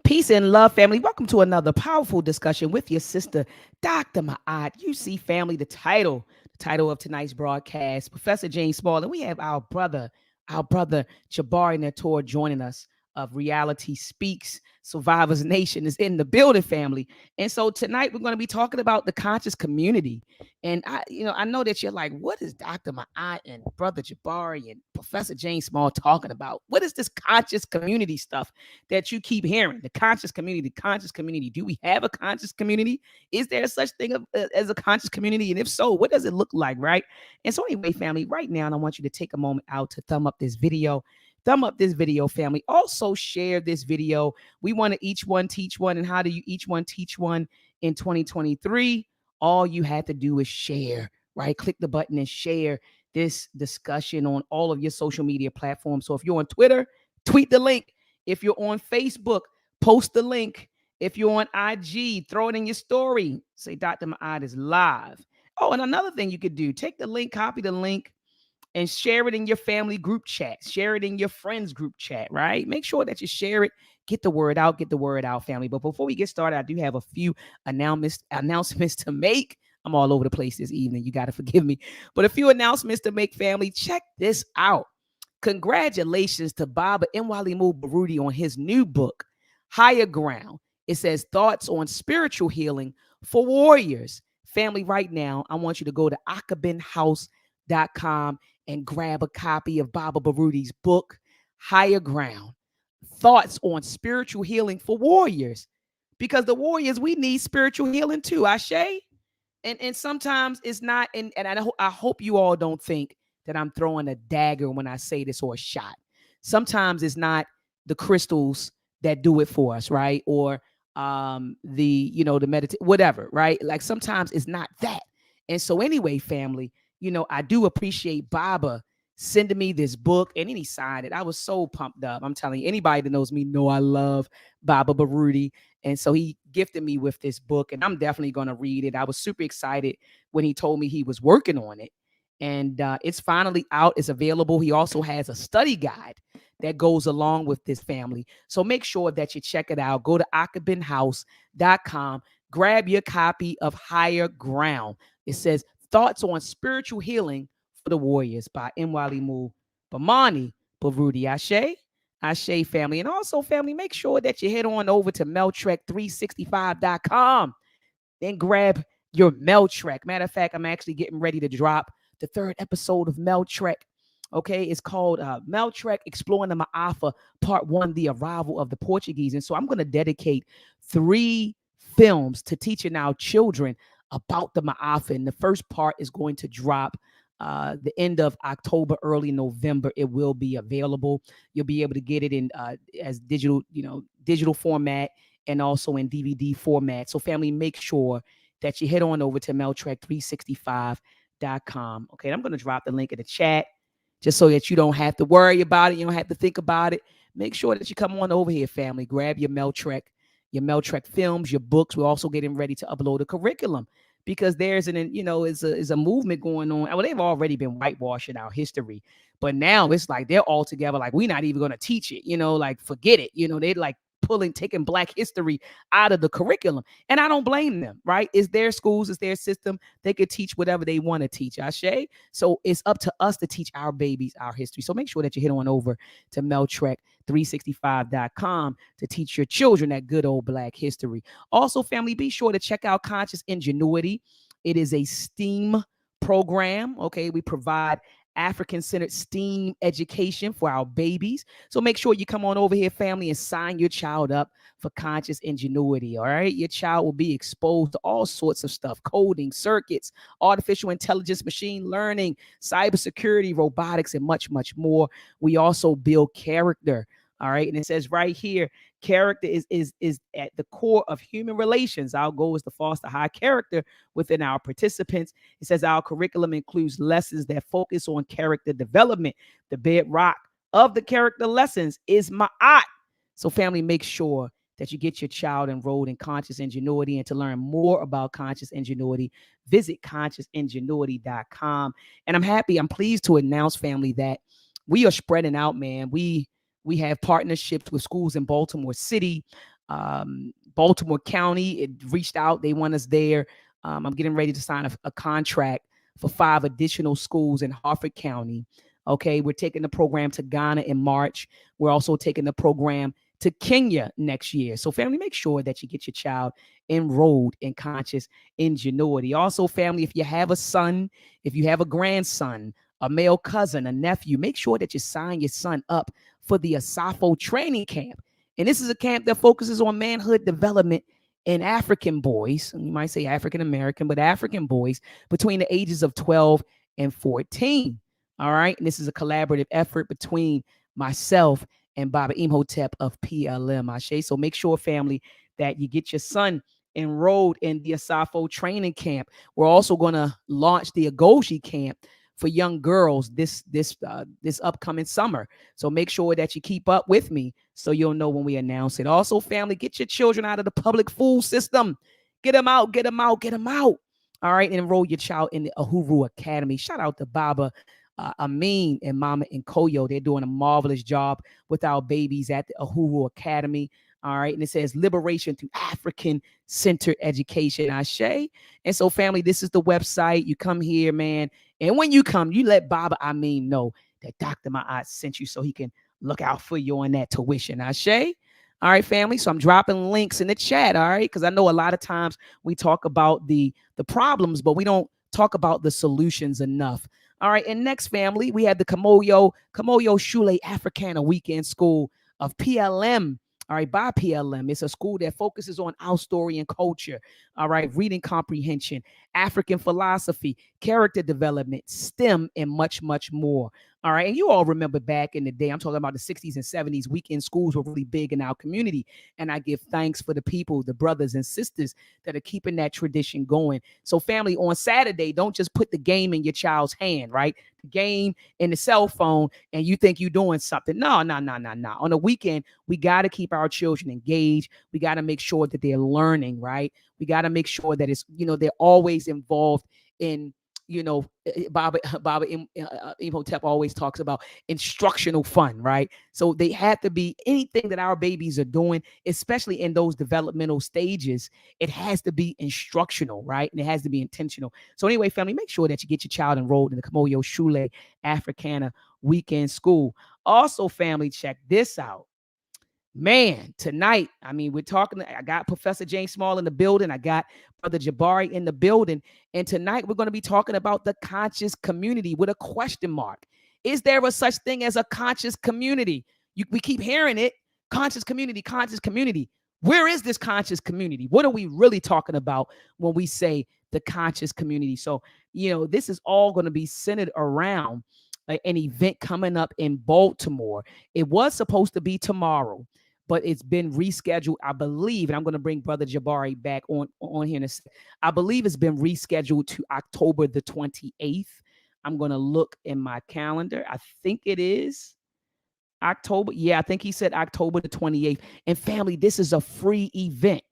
Peace and love, family. Welcome to another powerful discussion with your sister, Dr. Maat. You see, family, the title of tonight's broadcast, Professor James Small, and we have our brother Jabari Nator joining us of Reality Speaks. Survivors Nation is in the building, family. And so tonight we're going to be talking about the conscious community. And I know that you're like, what is Dr. Maat and Brother Jabari and Professor James Small talking about? What is this conscious community stuff that you keep hearing? The conscious community, the conscious community. Do we have a conscious community? Is there such thing as a conscious community? And if so, what does it look like, right? And so anyway, family, right now, and I want you to take a moment out to thumb up this video. Thumb up this video, family. Also share this video. We want to each one teach one. And how do you each one teach one in 2023? All you have to do is share, right? Click the button and share this discussion on all of your social media platforms. So if you're on Twitter, tweet the link. If you're on Facebook, post the link. If you're on IG, throw it in your story. Say Dr. Maat is live. Oh, and another thing you could do, take the link, copy the link, and share it in your family group chat. Share it in your friends group chat, right? Make sure that you share it. Get the word out, family. But before we get started, I do have a few announcements to make. I'm all over the place this evening. You got to forgive me. But a few announcements to make, family. Check this out. Congratulations to Baba Nwalimu Baruti on his new book, Higher Ground. It says thoughts on spiritual healing for warriors. Family, right now, I want you to go to akabinhouse.com and grab a copy of Baba Baruti's book, Higher Ground. Thoughts on spiritual healing for warriors. Because the warriors, we need spiritual healing too, Ashe. And sometimes it's not, and I hope you all don't think that I'm throwing a dagger when I say this or a shot. Sometimes it's not the crystals that do it for us, right? Or the meditate, whatever, right? Like sometimes it's not that. And so anyway, family, I do appreciate Baba sending me this book, and then he signed it. I was so pumped up. I'm telling you, anybody that knows me know I love Baba Baruti. And so he gifted me with this book, and I'm definitely going to read it. I was super excited when he told me he was working on it. And it's finally out. It's available. He also has a study guide that goes along with this, family. So make sure that you check it out. Go to akabinhouse.com. Grab your copy of Higher Ground. It says Thoughts on Spiritual Healing for the Warriors by Nwalimu Bamani Baruti. Ashe, family. And also, family, make sure that you head on over to MELTREK365.com. Then grab your MELTREK. Matter of fact, I'm actually getting ready to drop the third episode of MELTREK. Okay, it's called MELTREK Exploring the Ma'afa, Part 1, The Arrival of the Portuguese. And so I'm going to dedicate 3 films to teaching our children about the Ma'afa. And the first part is going to drop the end of October, early November. It will be available. You'll be able to get it in as digital format and also in DVD format. So family, make sure that you head on over to MELTREK365.com. Okay, I'm going to drop the link in the chat just so that you don't have to worry about it. You don't have to think about it. Make sure that you come on over here, family. Grab your MELTREK films, your books. We're also getting ready to upload a curriculum, because there's is a movement going on. Well, they've already been whitewashing our history, but now it's like they're all together. Like, we're not even going to teach it, like, forget it. They're like taking Black history out of the curriculum. And I don't blame them, right? It's their schools, it's their system. They could teach whatever they want to teach, Ashe. So it's up to us to teach our babies our history. So make sure that you head on over to MELTREK365.com to teach your children that good old Black history. Also, family, be sure to check out Conscious Ingenuity. It is a STEAM program. Okay, we provide African-centered STEAM education for our babies. So make sure you come on over here, family, and sign your child up for Conscious Ingenuity. All right, your child will be exposed to all sorts of stuff: coding, circuits, artificial intelligence, machine learning, cybersecurity, robotics, and much, much more. We also build character. All right, and it says right here, character is at the core of human relations. Our goal is to foster high character within our participants. It says our curriculum includes lessons that focus on character development. The bedrock of the character lessons is Ma'at. So family, make sure that you get your child enrolled in Conscious Ingenuity. And to learn more about Conscious Ingenuity, visit consciousingenuity.com. And I'm pleased to announce, family, that we are spreading out, man. We have partnerships with schools in Baltimore City, Baltimore County, it reached out. They want us there. I'm getting ready to sign a contract for 5 additional schools in Harford County. Okay, we're taking the program to Ghana in March. We're also taking the program to Kenya next year. So, family, make sure that you get your child enrolled in Conscious Ingenuity. Also, family, if you have a son, if you have a grandson, a male cousin, a nephew, make sure that you sign your son up for the ASAFO training camp. And this is a camp that focuses on manhood development in African boys. You might say African American, but African boys between the ages of 12 and 14. All right. And this is a collaborative effort between myself and Baba Imhotep of PLM Ashe. So make sure, family, that you get your son enrolled in the ASAFO training camp. We're also going to launch the Agoshi camp for young girls this upcoming summer. So make sure that you keep up with me so you'll know when we announce it. Also, family, get your children out of the public school system. Get them out, get them out, get them out. All right, and enroll your child in the Uhuru Academy. Shout out to Baba, Amin, and Mama and Koyo. They're doing a marvelous job with our babies at the Uhuru Academy. All right, and it says liberation through African-centered education. Ashe. And so, family, this is the website. You come here, man. And when you come, you let Baba Amin know that Dr. Maat sent you so he can look out for you on that tuition. Ashe. All right, family. So I'm dropping links in the chat. All right, because I know a lot of times we talk about the problems, but we don't talk about the solutions enough. All right, and next, family, we have the Kamoyo Shule Africana Weekend School of PLM. All right, by PLM. It's a school that focuses on our story and culture. All right, reading comprehension, African philosophy, character development, STEM, and much, much more. All right, and you all remember back in the day, I'm talking about the 60s and 70s, weekend schools were really big in our community. And I give thanks for the people, the brothers and sisters that are keeping that tradition going. So, family, on Saturday, don't just put the game in your child's hand, right? The game in the cell phone, and you think you're doing something. No. On the weekend, we got to keep our children engaged. We got to make sure that they're learning, right? We got to make sure that it's, they're always involved in, Baba Imhotep always talks about instructional fun, right? So they have to be anything that our babies are doing, especially in those developmental stages. It has to be instructional, right? And it has to be intentional. So anyway, family, make sure that you get your child enrolled in the Kamoyo Shule Africana Weekend School. Also, family, check this out. Man, tonight, we're talking. I got Professor James Small in the building. I got Brother Jabari in the building. And tonight, we're going to be talking about the conscious community with a question mark. Is there a such thing as a conscious community? We keep hearing it. Conscious community, conscious community. Where is this conscious community? What are we really talking about when we say the conscious community? So, this is all going to be centered around an event coming up in Baltimore. It was supposed to be tomorrow, but it's been rescheduled, I believe, and I'm going to bring Brother Jabari back on here in a second. I believe it's been rescheduled to October the 28th. I'm going to look in my calendar. I think it is October. Yeah, I think he said October the 28th. And family, this is a free event.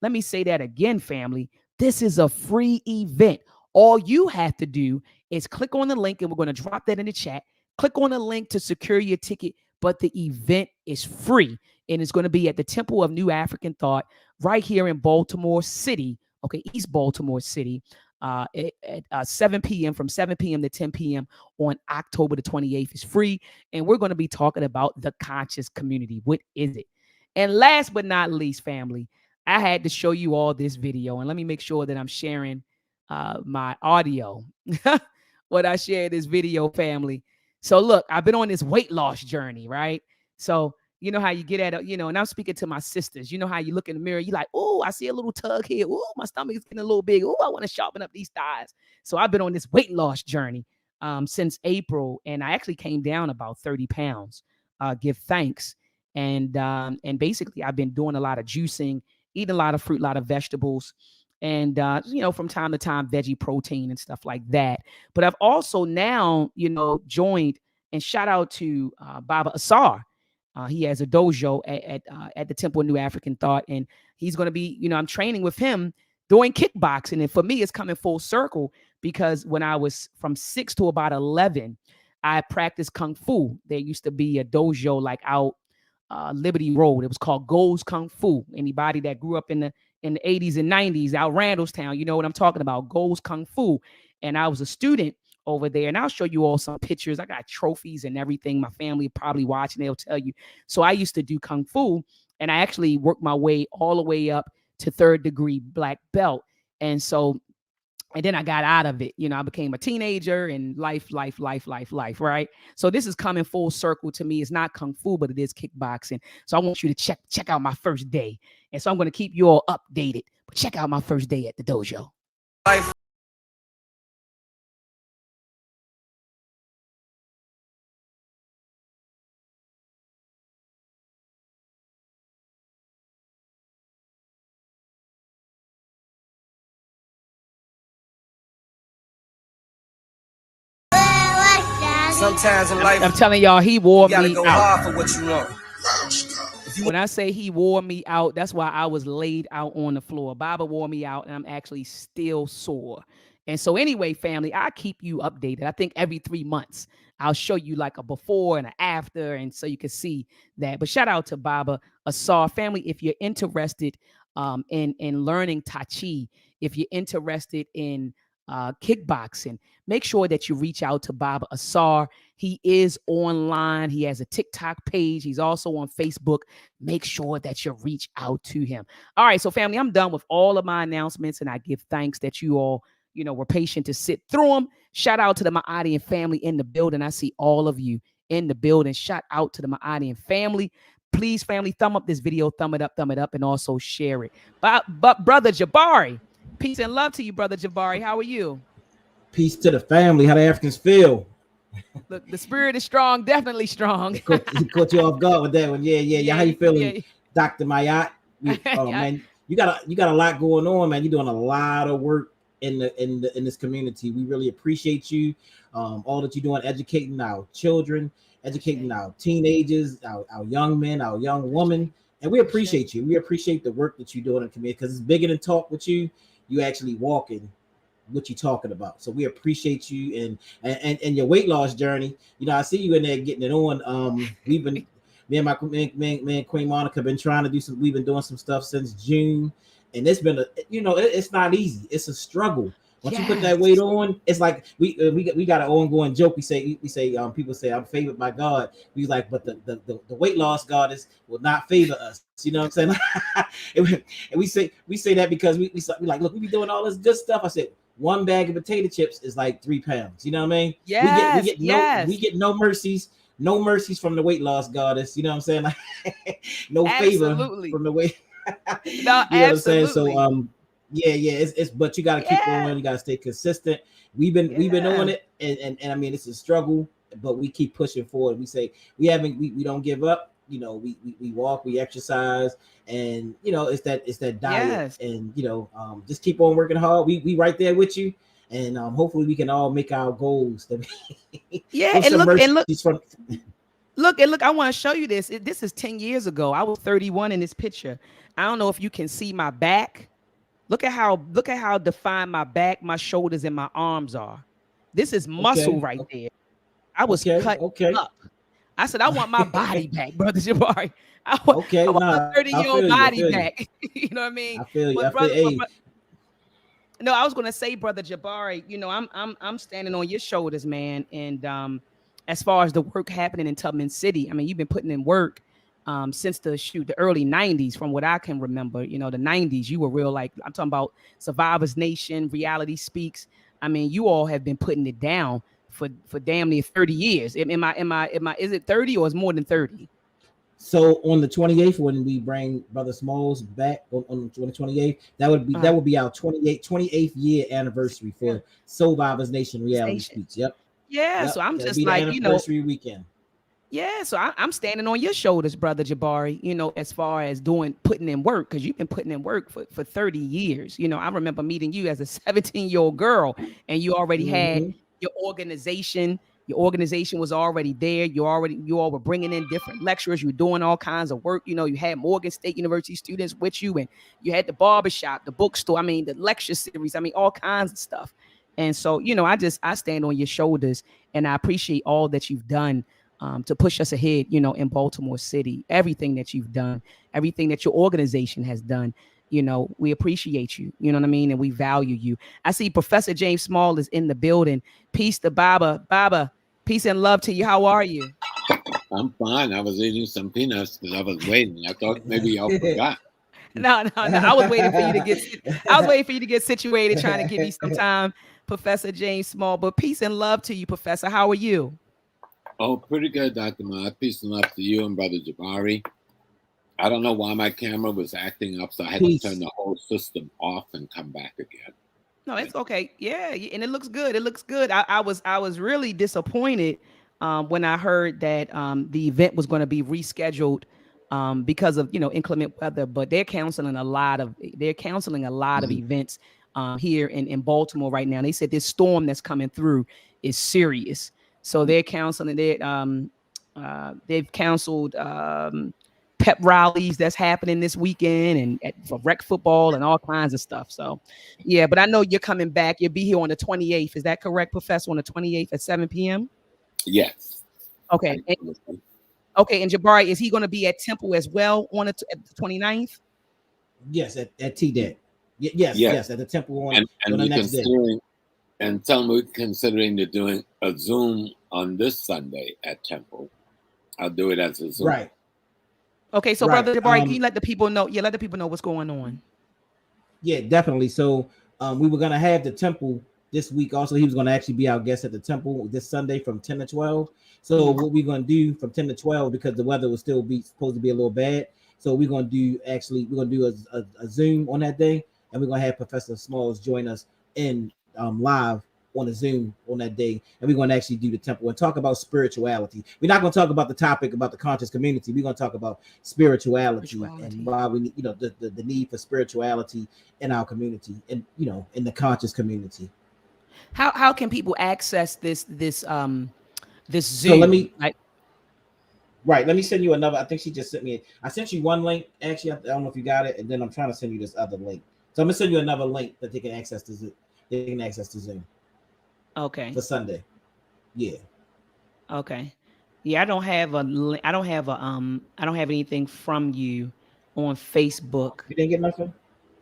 Let me say that again, family. This is a free event. All you have to do is click on the link, and we're going to drop that in the chat. Click on the link to secure your ticket, but the event is free, and it's going to be at the Temple of New African Thought right here in Baltimore City, okay, East Baltimore City, at 7 p.m., from 7 p.m. to 10 p.m. on October the 28th. It's free, and we're going to be talking about the conscious community. What is it? And last but not least, family, I had to show you all this video, and let me make sure that I'm sharing my audio when I share this video, family. So look, I've been on this weight loss journey, right? So you know how you get at it, and I'm speaking to my sisters. You know how you look in the mirror, you like, oh, I see a little tug here. Oh, my stomach is getting a little big. Oh, I want to sharpen up these thighs. So I've been on this weight loss journey since April, and I actually came down about 30 pounds. Give thanks. And basically I've been doing a lot of juicing, eating a lot of fruit, a lot of vegetables, and from time to time veggie protein and stuff like that. But I've also now joined, and shout out to Baba Asar. He has a dojo at the Temple of New African Thought, and he's going to be, I'm training with him doing kickboxing. And for me, it's coming full circle because when I was from 6 to about 11, I practiced Kung Fu. There used to be a dojo like out Liberty Road. It was called Goes Kung Fu. Anybody that grew up in the 80s and 90s out Randallstown, you know what I'm talking about. Goes Kung Fu. And I was a student over there. And I'll show you all some pictures. I got trophies and everything. My family probably watching, they'll tell you. So I used to do Kung Fu, and I actually worked my way all the way up to 3rd degree black belt. And then I got out of it. You know, I became a teenager, and life, right? So this is coming full circle to me. It's not Kung Fu, but it is kickboxing. So I want you to check out my first day. And so I'm going to keep you all updated. But check out my first day at the dojo. Life. Sometimes in life, I'm telling y'all, he wore me out. You gotta go hard for what you want. When I say he wore me out, that's why I was laid out on the floor. Baba wore me out, and I'm actually still sore. And so anyway, family, I keep you updated. I think every 3 months, I'll show you like a before and an after, and so you can see that. But shout out to Baba Asar. Family, if you're interested in learning Tai Chi, if you're interested in kickboxing, make sure that you reach out to Baba Asar. He is online. He has a TikTok page. He's also on Facebook. Make sure that you reach out to him. All right, so family, I'm done with all of my announcements, and I give thanks that you all, you know, were patient to sit through them. Shout out to the Maadian family in the building. I see all of you in the building. Shout out to the Maadian family. Please, family, thumb up this video, thumb it up, and also share it. But Brother Jabari, peace and love to you, Brother Jabari. How are you? Peace to the family. How the Africans feel? Look, the spirit is strong, definitely strong. He caught you off guard with that one. Yeah. How you feeling, yeah. Dr. Maat? Man, you got a lot going on, man. You're doing a lot of work in this community. We really appreciate you. All that you're doing, educating our children, educating our teenagers, our young men, our young women. And we appreciate you. We appreciate the work that you're doing in the community, because it's bigger than talk with you. You actually walking what you're talking about. So we appreciate you and your weight loss journey. You know, I see you in there getting it on. We've been me and Queen Monica been trying to do some. We've been doing some stuff since June, and it's been it's not easy. It's a struggle. Once you put that weight on, it's like we got an ongoing joke. We say people say I'm favored by God. We like, but the weight loss goddess will not favor us. You know what I'm saying? and we say that because we like, look, we be doing all this good stuff. I said, one bag of potato chips is like 3 pounds. You know what I mean? Yes, we get no mercies from the weight loss goddess. You know what I'm saying? Like, no favor from the weight. No, you know absolutely. what I'm saying? So it's but you gotta keep on, you gotta stay consistent. We've been on it, and I mean, it's a struggle, but we keep pushing forward. We say we don't give up. You know, we walk, we exercise, and you know, it's that diet, and you know, just keep on working hard. We right there with you, and hopefully we can all make our goals. Look, I want to show you this. This is 10 years ago. I was 31 in this picture. I don't know if you can see my back. Look at how defined my back, my shoulders, and my arms are. This is muscle right there. I was cut up. I said, I want my body back, Brother Jabari. I want my 30-year-old body back. You know what I mean? I feel you. No, I was gonna say, Brother Jabari, you know, I'm standing on your shoulders, man. And as far as the work happening in Tubman City, I mean, you've been putting in work since the early 90s, from what I can remember. You know, the 90s, you were real, like, I'm talking about Survivors Nation, Reality Speaks. I mean, you all have been putting it down for damn near 30 years. Am I is it 30 or is more than 30? So on the 28th, when we bring Brother Smalls back on the 28th, that would be our 28th year anniversary for Survivors Nation Reality Speaks. Yep. Yeah. Yep. So I'm just like, anniversary weekend. Yeah, so I'm standing on your shoulders, Brother Jabari, you know, as far as putting in work, because you've been putting in work for 30 years. You know, I remember meeting you as a 17-year-old girl, and you already had your organization. Your organization was already there. You all were bringing in different lecturers. You were doing all kinds of work. You know, you had Morgan State University students with you, and you had the barbershop, the bookstore, I mean, the lecture series, I mean, all kinds of stuff. And so, you know, I stand on your shoulders, and I appreciate all that you've done to push us ahead, in Baltimore City. Everything that you've done, everything that your organization has done, we appreciate you. You know what I mean? And we value you. I see Professor James Small is in the building. Peace to Baba. Baba, peace and love to you. How are you? I'm fine. I was eating some peanuts because I was waiting. I thought maybe y'all forgot. No. I was waiting for you to get situated, trying to give you some time, Professor James Small. But peace and love to you, Professor. How are you? Oh, pretty good, Dr. Maat. Peace and love to you and Brother Jabari. I don't know why my camera was acting up, so I had to turn the whole system off and come back again. No, it's okay. Yeah, and it looks good. It looks good. I was really disappointed when I heard that the event was going to be rescheduled because of inclement weather. But they're canceling a lot of events here in Baltimore right now. They said this storm that's coming through is serious, so they're canceling it. They've canceled pep rallies that's happening this weekend and for rec football and all kinds of stuff. So, yeah, but I know you're coming back. You'll be here on the 28th. Is that correct, Professor? On the 28th at 7 p.m.? Yes. Okay. And Jabari, is he going to be at Temple as well on the 29th? Yes, at TDEC. Yes, at the Temple on the next day. And tell them we're considering to doing a Zoom on this Sunday at Temple. I'll do it as a Zoom. Right. Okay, so Brother Jabari, can you let the people know? Yeah, let the people know what's going on. Yeah, definitely. So we were gonna have the Temple this week. Also, he was gonna actually be our guest at the Temple this Sunday from 10 to 12. So what we're gonna do from 10 to 12, because the weather will still be supposed to be a little bad. So we're gonna do a Zoom on that day, and we're gonna have Professor Smalls join us in live on a Zoom on that day, and we're going to actually do the Temple and talk about spirituality. We're not going to talk about the topic about the conscious community. We're going to talk about spirituality. And why we need, the need for spirituality in our community and in the conscious community. How can people access this Zoom? So let me send you another. I think she just sent me. I sent you one link. Actually, I don't know if you got it, and then I'm trying to send you this other link. So I'm gonna send you another link that they can access the Zoom. They can access the Zoom. Okay. For Sunday. Yeah. Okay. Yeah, I don't have anything from you on Facebook. You didn't get nothing?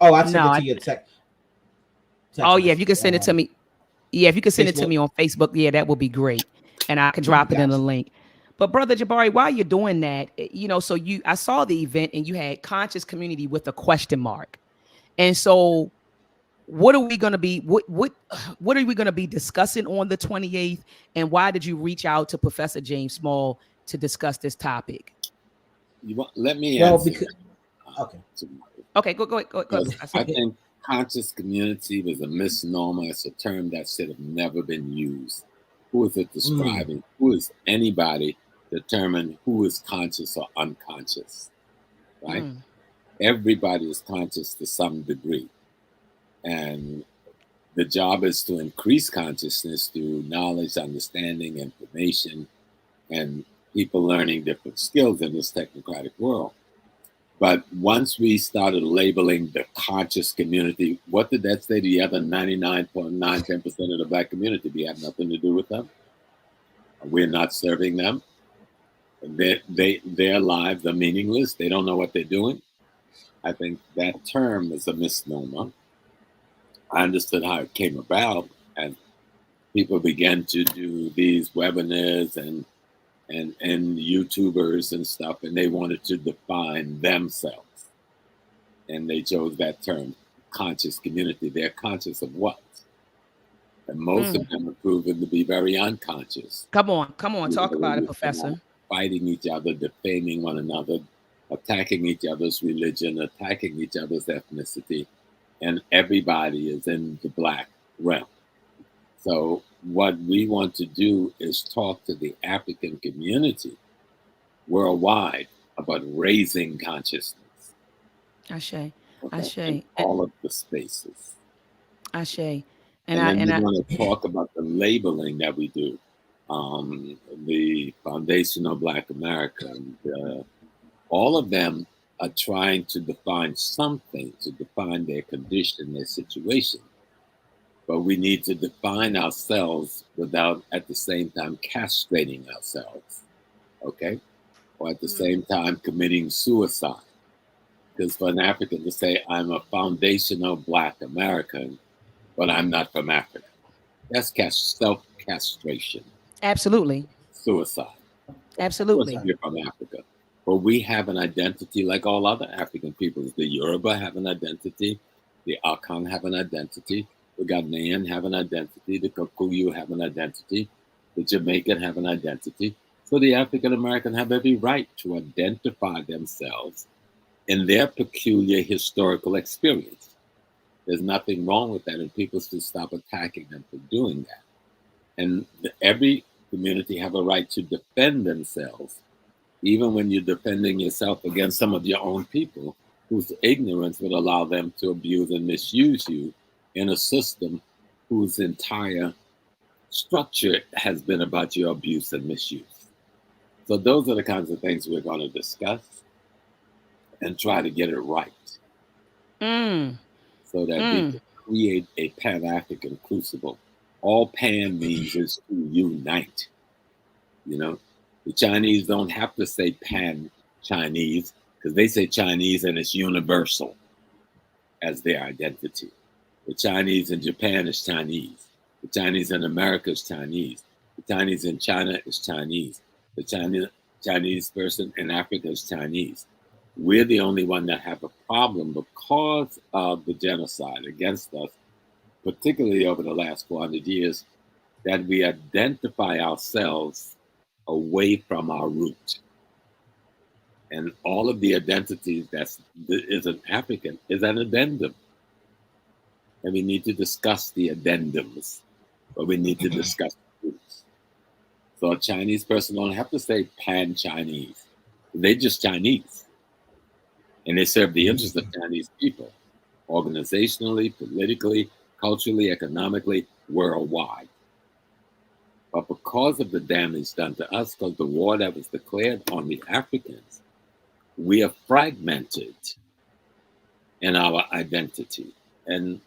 Oh, I sent it to your text. Oh yeah, if you can send it to me. Yeah, if you can send it to me on Facebook, yeah, that would be great. And I can drop it in the link. But Brother Jabari, while you're doing that, so I saw the event and you had conscious community with a question mark. And so what are we going to be what are we going to be discussing on the 28th, and why did you reach out to Professor James Small to discuss this topic? Let me answer. Okay, go ahead. I think conscious community was a misnomer. It's a term that should have never been used. Who is it describing? Who is anybody determine who is conscious or unconscious? Right? Everybody is conscious to some degree. And the job is to increase consciousness through knowledge, understanding, information, and people learning different skills in this technocratic world. But once we started labeling the conscious community, what did that say to the other 99.910% of the Black community? We have nothing to do with them. We're not serving them. Their lives are meaningless. They don't know what they're doing. I think that term is a misnomer. I understood how it came about, and people began to do these webinars and YouTubers and stuff, and they wanted to define themselves. And they chose that term, conscious community. They're conscious of what? And most of them are proven to be very unconscious. Come on, talk about it, Professor. Fighting each other, defaming one another, attacking each other's religion, attacking each other's ethnicity. And everybody is in the Black realm. So what we want to do is talk to the African community worldwide about raising consciousness. Ashe. In all of the spaces. Ashe. And then we want to talk about the labeling that we do. The Foundation of Black America, and all of them are trying to define something, to define their condition, their situation. But we need to define ourselves without, at the same time, castrating ourselves. okay? Or at the same time committing suicide. Because for an African to say, I'm a foundational Black American, but I'm not from Africa, that's self-castration, Absolutely. suicide. Of course, Absolutely. you're from Africa. But we have an identity like all other African peoples. The Yoruba have an identity. The Akan have an identity. The Ghanaian have an identity. The Kikuyu have an identity. The Jamaican have an identity. So the African American have every right to identify themselves in their peculiar historical experience. There's nothing wrong with that, and people should stop attacking them for doing that. And every community have a right to defend themselves, even when you're defending yourself against some of your own people whose ignorance would allow them to abuse and misuse you in a system whose entire structure has been about your abuse and misuse. So those are the kinds of things we're going to discuss and try to get it right so that we can create a Pan-African crucible. All Pan means is to unite. You know, the Chinese don't have to say Pan Chinese because they say Chinese and it's universal as their identity. The Chinese in Japan is Chinese. The Chinese in America is Chinese. The Chinese in China is Chinese. The Chinese person in Africa is Chinese. We're the only one that have a problem because of the genocide against us, particularly over the last 400 years, that we identify ourselves away from our root. And all of the identities that is an African is an addendum. And we need to discuss the addendums, but we need to discuss the roots. So a Chinese person don't have to say pan-Chinese. They're just Chinese. And they serve the interests of Chinese people, organizationally, politically, culturally, economically, worldwide. But because of the damage done to us, because the war that was declared on the Africans, we are fragmented in our identity. And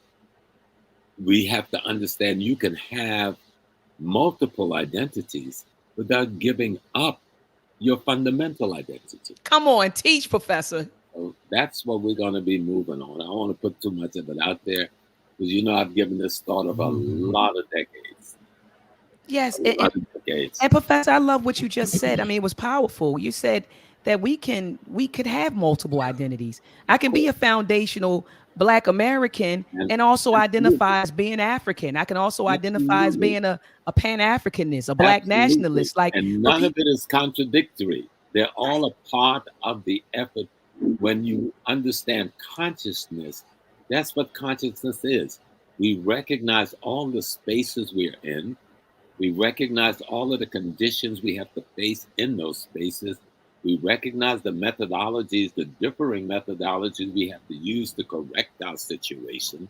we have to understand you can have multiple identities without giving up your fundamental identity. Come on, teach, Professor. So that's what we're going to be moving on. I don't want to put too much of it out there because I've given this thought of a lot of decades. Yes. And Professor, I love what you just said. I mean, it was powerful. You said that we could have multiple identities. I can be a foundational Black American and also identify as being African. I can also identify as being a Pan-Africanist, a Black nationalist. Like, and none of it is contradictory. They're all a part of the effort. When you understand consciousness, that's what consciousness is. We recognize all the spaces we're in. We recognize all of the conditions we have to face in those spaces. We recognize the methodologies, the differing methodologies we have to use to correct our situation,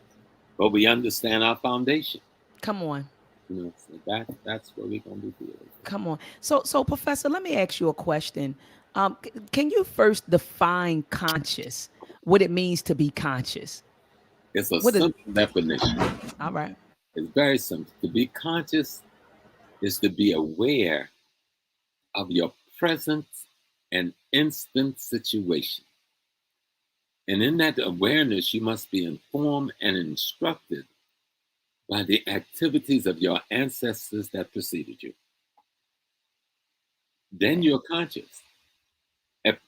but we understand our foundation. Come on. So that's what we're going to do. Come on. So Professor, let me ask you a question. Can you first define conscious, what it means to be conscious? It's a simple definition. All right. It's very simple. To be conscious is to be aware of your present and instant situation. And in that awareness, you must be informed and instructed by the activities of your ancestors that preceded you. Then you're conscious.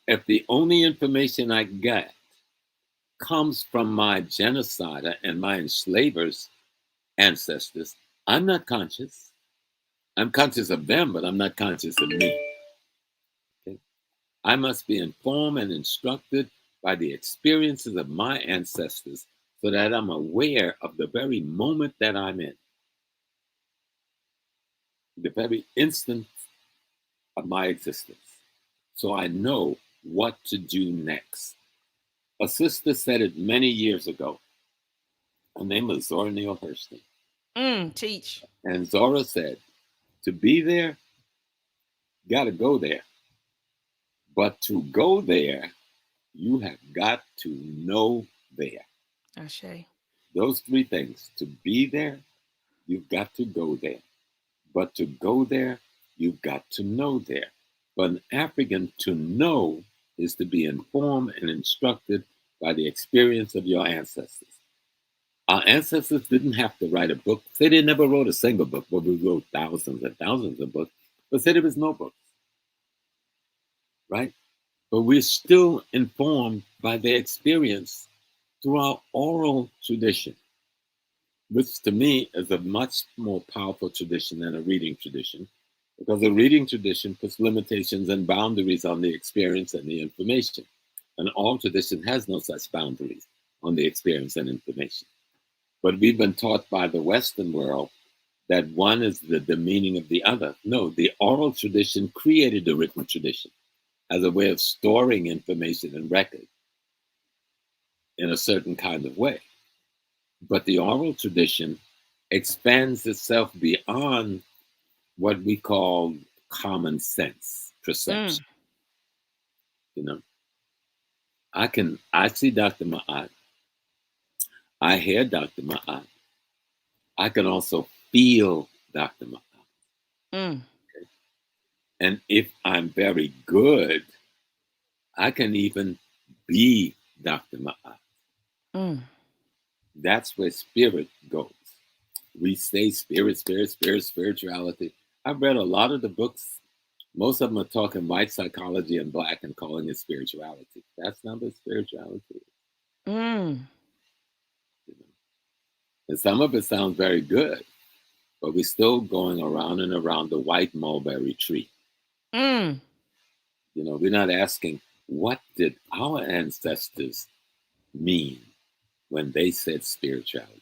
If the only information I get comes from my genocider and my enslavers' ancestors, I'm not conscious. I'm conscious of them, but I'm not conscious of me. Okay? I must be informed and instructed by the experiences of my ancestors so that I'm aware of the very moment that I'm in, the very instant of my existence. So I know what to do next. A sister said it many years ago. Her name was Zora Neale Hurston. Teach. And Zora said, to be there, got to go there. But to go there, you have got to know there. Ashe. Those three things. To be there, you've got to go there. But to go there, you've got to know there. But an African, to know is to be informed and instructed by the experience of your ancestors. Our ancestors didn't have to write a book. Say they never wrote a single book, but we wrote thousands and thousands of books. But say there was no books, right? But we're still informed by their experience through our oral tradition, which to me is a much more powerful tradition than a reading tradition, because a reading tradition puts limitations and boundaries on the experience and the information. An oral tradition has no such boundaries on the experience and information. But we've been taught by the Western world that one is the demeaning of the other. No, the oral tradition created the written tradition as a way of storing information and record in a certain kind of way. But the oral tradition expands itself beyond what we call common sense perception. You know, I see Dr. Ma'at, I hear Dr. Ma'at, I can also feel Dr. Ma'at. Okay? And if I'm very good, I can even be Dr. Ma'at. That's where spirit goes. We say spirit, spirituality. I've read a lot of the books. Most of them are talking white psychology and black and calling it spirituality. That's not what spirituality is. You know? And some of it sounds very good, but we're still going around and around the white mulberry tree. You know, we're not asking, what did our ancestors mean when they said spirituality?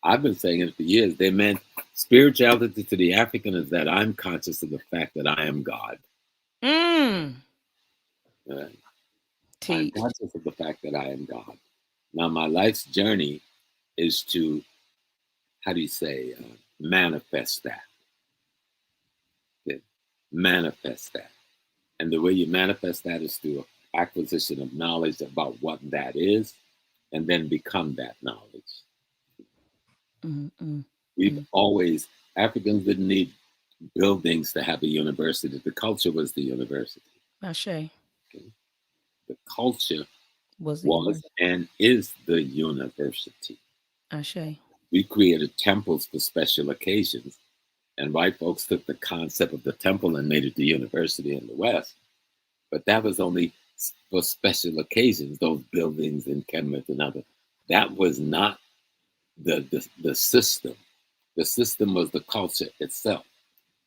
I've been saying it for years. They meant spirituality to the African is that I'm conscious of the fact that I am God. Right? I'm conscious of the fact that I am God. Now, my life's journey is to, how do you say, manifest that. Okay? Manifest that. And the way you manifest that is through acquisition of knowledge about what that is, and then become that knowledge. We've always, Africans didn't need buildings to have a university. The culture was the university. Okay? The culture was and is the university. We created temples for special occasions, and white folks took the concept of the temple and made it the university in the West. But that was only for special occasions, those buildings in Kenmouth and other. That was not the system. The system was the culture itself,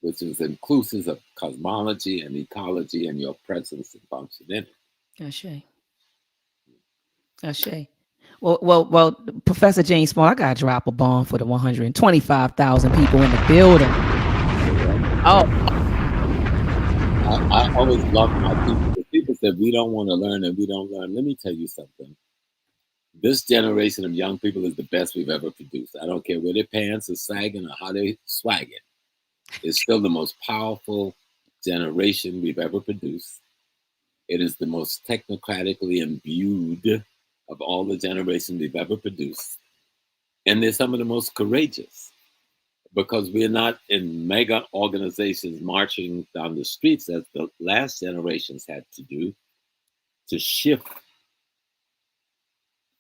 which is inclusive of cosmology and ecology and your presence and function in it. Ashe. Well, Professor James Small, I got to drop a bomb for the 125,000 people in the building. I always love my people. People said we don't want to learn and we don't learn. Let me tell you something. This generation of young people is the best we've ever produced. I don't care where their pants are sagging or how they swag it. It's still the most powerful generation we've ever produced. It is the most technocratically imbued of all the generations we've ever produced. And they're some of the most courageous, because we're not in mega organizations marching down the streets as the last generations had to do to shift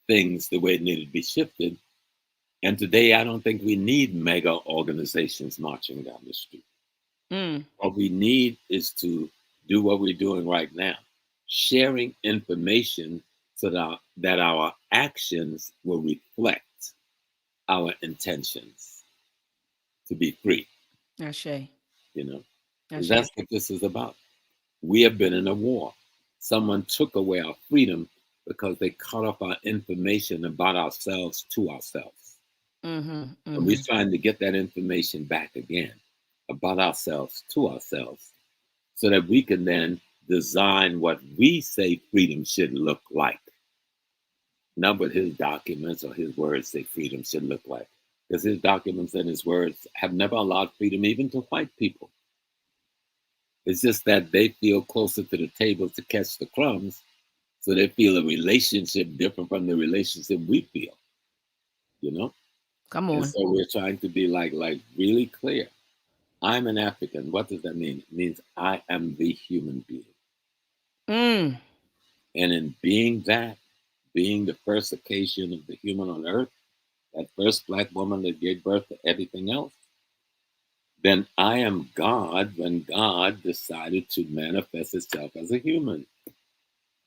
things the way it needed to be shifted. And today, I don't think we need mega organizations marching down the street. What we need is to do what we're doing right now, sharing information so that our actions will reflect our intentions to be free. You know, that's what this is about. We have been in a war. Someone took away our freedom because they cut off our information about ourselves to ourselves. And we're trying to get that information back again about ourselves to ourselves, so that we can then design what we say freedom should look like. Not what his documents or his words say freedom should look like. Because his documents and his words have never allowed freedom even to white people. It's just that they feel closer to the table to catch the crumbs, so they feel a relationship different from the relationship we feel. You know? Come on. And so we're trying to be like really clear. I'm an African. What does that mean? It means I am the human being. Mm. And in being that, being the first occasion of the human on earth, that first black woman that gave birth to everything else, then I am God when God decided to manifest itself as a human.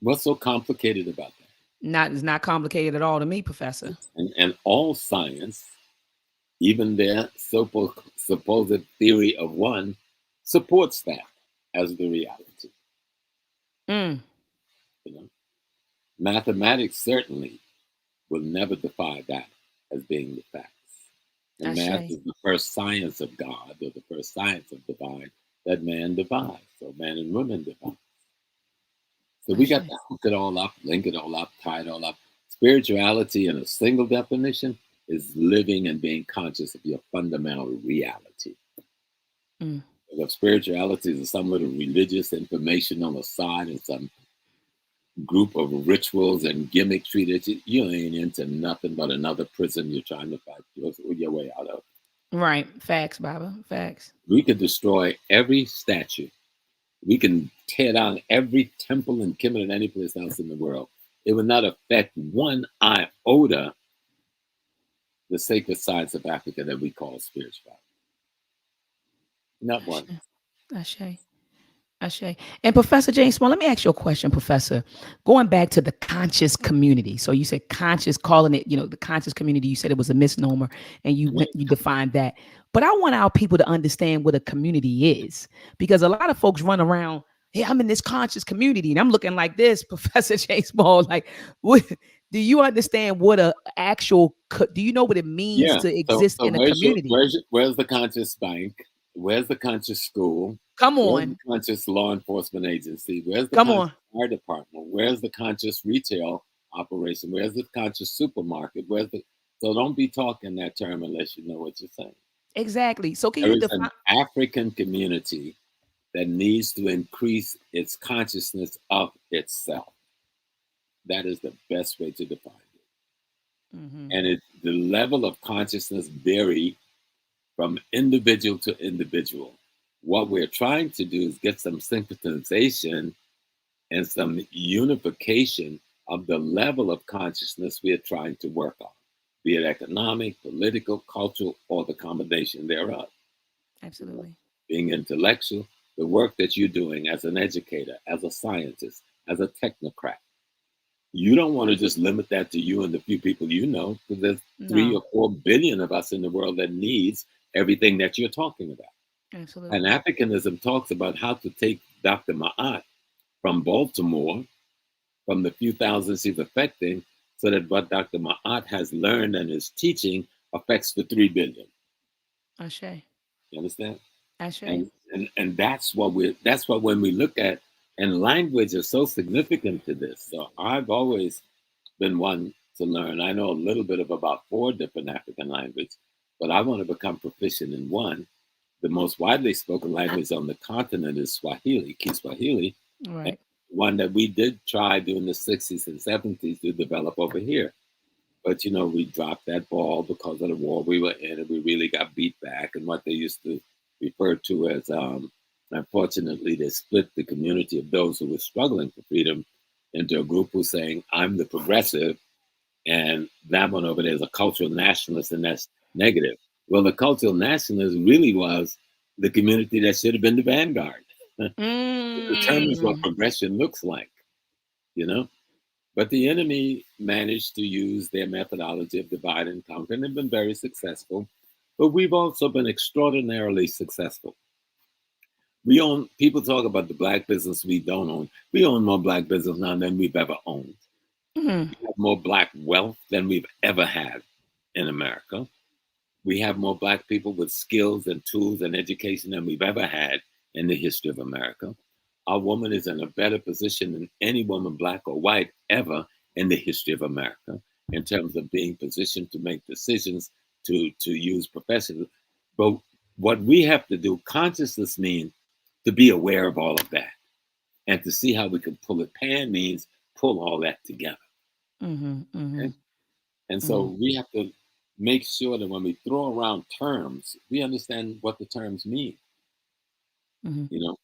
What's so complicated about that? It's not complicated at all to me, Professor. And all science, even their supposed theory of one, supports that as the reality. Mm. You know, mathematics certainly will never defy that as being the facts. And math Ashe. is the first science of God, or the first science of divine that man devised, or man and women devised. So we got Ashe. to hook it all up, link it all up, tie it all up. Spirituality, in a single definition, is living and being conscious of your fundamental reality. Mm. If spirituality is some little religious information on the side and some group of rituals and gimmickry that you ain't into nothing but another prison you're trying to fight your way out of. Right. Facts, Baba. Facts. We could destroy every statue. We can tear down every temple in Kemet and any place else in the world. It would not affect one iota the sacred science of Africa that we call spirituality. Not one. Ashe. Ashe. And Professor James Small, let me ask you a question, Professor. Going back to the conscious community. So you said conscious, calling it, the conscious community, you said it was a misnomer and you defined that. But I want our people to understand what a community is, because a lot of folks run around, hey, I'm in this conscious community and I'm looking like this, Professor James Small. Like, what, do you understand what do you know what it means Yeah. to So, exist so in a community? where's the conscious bank? Where's the conscious school? Come Where's the on. conscious law enforcement agency? Where's the Come conscious on. fire department? Where's the conscious retail operation? Where's the conscious supermarket? So don't be talking that term unless you know what you're saying. Exactly. So can There you is an define? African community that needs to increase its consciousness of itself. That is the best way to define it. Mm-hmm. And the level of consciousness vary from individual to individual. What we're trying to do is get some synchronization and some unification of the level of consciousness we're trying to work on, be it economic, political, cultural, or the combination thereof. Absolutely. Being intellectual, the work that you're doing as an educator, as a scientist, as a technocrat. You don't want to just limit that to you and the few people you know, because there's 3 or 4 billion of us in the world that needs everything that you're talking about. Absolutely. And Africanism talks about how to take Dr. Ma'at from Baltimore, from the few thousands he's affecting, so that what Dr. Ma'at has learned and is teaching affects the 3 billion. Ashe. You understand? Ashe. And that's what when we look at, and language is so significant to this. So I've always been one to learn. I know a little bit of about 4 different African languages, but I want to become proficient in one. The most widely spoken language on the continent is Swahili, Kiswahili, and Right. one that we did try during the 60s and 70s to develop over here. But we dropped that ball because of the war we were in, and we really got beat back. And what they used to refer to as, unfortunately, they split the community of those who were struggling for freedom into a group who's saying, I'm the progressive, and that one over there is a cultural nationalist, and that's negative. Well, the cultural nationalist really was the community that should have been the vanguard. It determines what Mm. progression looks like, you know? But the enemy managed to use their methodology of divide and conquer, and they've been very successful. But we've also been extraordinarily successful. People talk about the black business we don't own. We own more black business now than we've ever owned. Mm. We have more black wealth than we've ever had in America. We have more black people with skills and tools and education than we've ever had in the history of America. Our woman is in a better position than any woman, black or white, ever in the history of America in terms of being positioned to make decisions, to use professionals. But what we have to do, consciousness means to be aware of all of that and to see how we can pull it. Pan means pull all that together. Mm-hmm. Mm-hmm. Okay? And so Mm-hmm. we have to make sure that when we throw around terms, we understand what the terms mean. you know,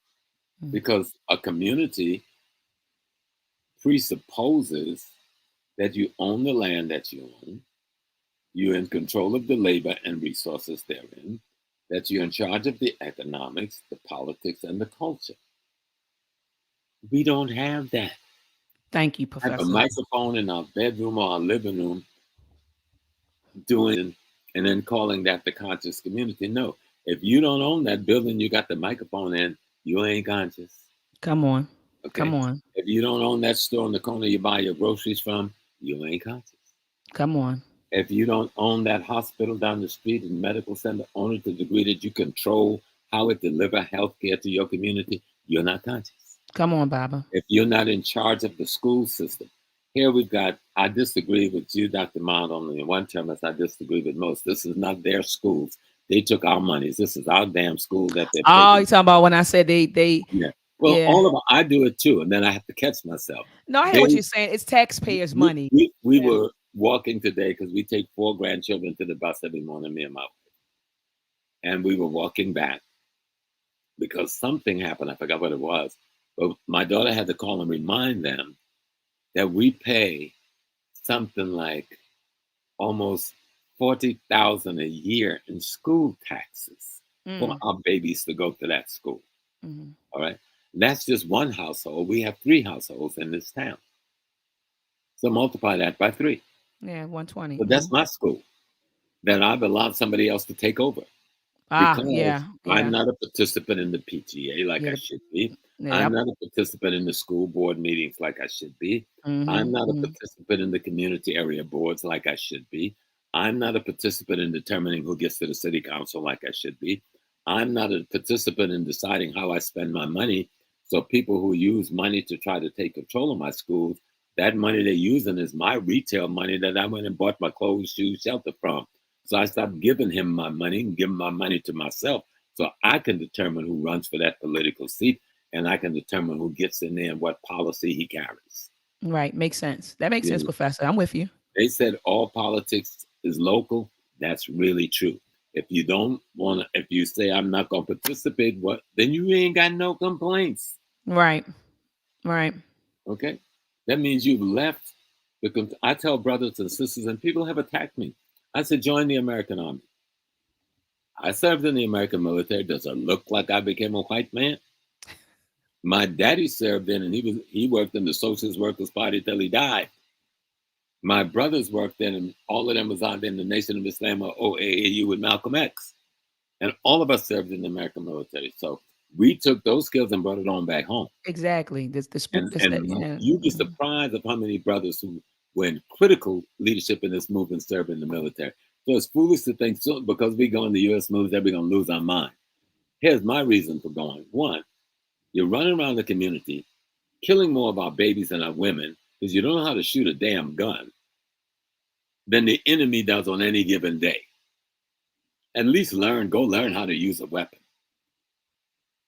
because a community presupposes that you own the land that you own, you're in control of the labor and resources therein, that you're in charge of the economics, the politics, and the culture. We don't have that. Thank you, Have a Professor. microphone in our bedroom or our living room doing and then calling that the conscious community. No, if you don't own that building you got the microphone in, you ain't conscious. Come on. Okay. Come on. If you don't own that store in the corner you buy your groceries from, you ain't conscious. Come on. If you don't own that hospital down the street and medical center, own it to the degree that you control how it deliver health care to your community, you're not conscious. Come on, Baba. If you're not in charge of the school system, here we've got, I disagree with you, Dr. Maat, on the one term, as I disagree with most. This is not their schools. They took our monies. This is our damn school that they're Oh, taking. you talking about when I said they Yeah. Well, yeah. all of it, I do it too, and then I have to catch myself. No, I hear what you're saying. It's taxpayers' money. We were walking today because we take 4 grandchildren to the bus every morning, me and my wife. And we were walking back because something happened. I forgot what it was. But my daughter had to call and remind them that we pay something like almost $40,000 a year in school taxes for our babies to go to that school. All right. That's just one household. We have 3 households in this town. So multiply that by 3. Yeah, 120. But that's my school. Then I've allowed somebody else to take over. Because I'm not a participant in the PTA like I should be. I'm not a participant in the school board meetings like I should be. I'm not a participant in the community area boards like I should be. I'm not a participant in determining who gets to the city council like I should be. I'm not a participant in deciding how I spend my money. So people who use money to try to take control of my schools, that money they're using is my retail money that I went and bought my clothes, shoes, shelter from. So I stopped giving him my money and giving my money to myself so I can determine who runs for that political seat and I can determine who gets in there and what policy he carries. Right. Makes sense. That makes sense, Professor. I'm with you. They said all politics is local. That's really true. If you don't want to, if you say, I'm not going to participate, what? Then you ain't got no complaints. Right. Right. Okay. That means you've left. I tell brothers and sisters, and people have attacked me. I said, join the American Army. I served in the American military. Does it look like I became a white man? My daddy served in, and he worked in the Socialist Workers Party till he died. My brothers worked in, and all of them was out in the Nation of Islam or OAAU with Malcolm X. And all of us served in the American military. So we took those skills and brought it on back home. Exactly. You'd be surprised of how many brothers who were in critical leadership in this movement serve in the military. So it's foolish to think so because we go in the U.S. military, we're going to lose our mind. Here's my reason for going. 1, you're running around the community, killing more of our babies and our women because you don't know how to shoot a damn gun than the enemy does on any given day. At least go learn how to use a weapon.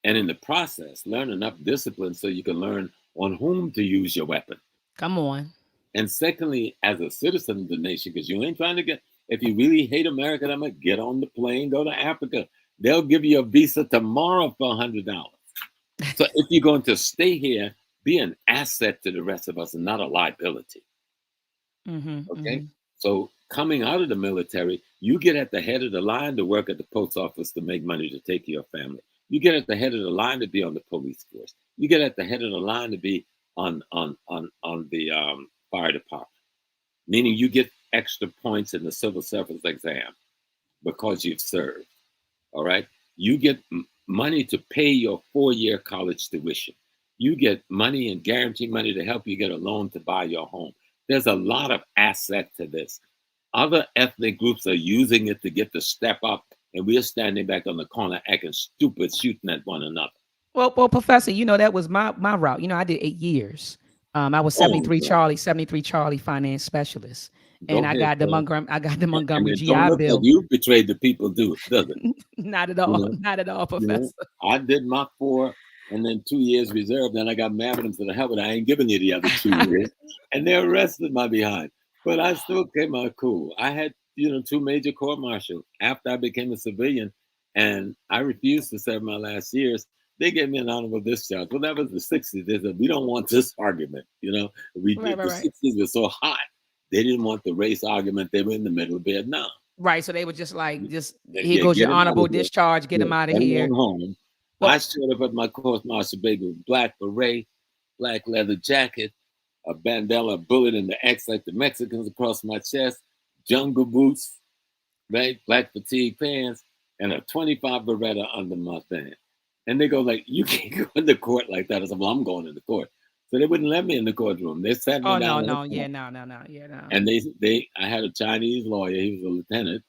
And in the process, learn enough discipline so you can learn on whom to use your weapon. Come on. And secondly, as a citizen of the nation, because you ain't trying to get, if you really hate America, I'm going to get on the plane, go to Africa. They'll give you a visa tomorrow for $100. So if you're going to stay here, be an asset to the rest of us and not a liability. Okay? So coming out of the military, you get at the head of the line to work at the post office to make money to take care of your family. You get at the head of the line to be on the police force. You get at the head of the line to be on the fire department, meaning you get extra points in the civil service exam because you've served. All right. You get money to pay your 4-year college tuition. You get money and guaranteed money to help you get a loan to buy your home. There's a lot of asset to this. Other ethnic groups are using it to get the step up, and we're standing back on the corner acting stupid, shooting at one another. Well, Professor, that was my route. I did 8 years. I was 73 Charlie finance specialist. And I got the Montgomery GI Bill. Like you betrayed the people, does it? Not at all. Not at all, Professor. I did Mach 4 and then 2 years reserve. Then I got mad at them to the hell with it. I ain't giving you the other 2 years. And they arrested my behind. But I still came out cool. I had, 2 major court martials after I became a civilian. And I refused to serve my last years They gave me an honorable discharge. Well, that was the 60s. They said, we don't want this argument. You know, the 60s were so hot. They didn't want the race argument. They were in the middle of Vietnam. Right. So they were just like, here Yeah, goes get your him out honorable of here. discharge. Get him out of here. Everyone home. Well, I showed up at my course martial baby with black beret, black leather jacket, a bandana, a bullet in the X like the Mexicans across my chest, jungle boots, right, black fatigue pants, and a 25 Beretta under my thing. And they go like, you can't go in the court like that. I said, well, I'm going in the court. So they wouldn't let me in the courtroom. They sat me down. No. And I had a Chinese lawyer. He was a lieutenant.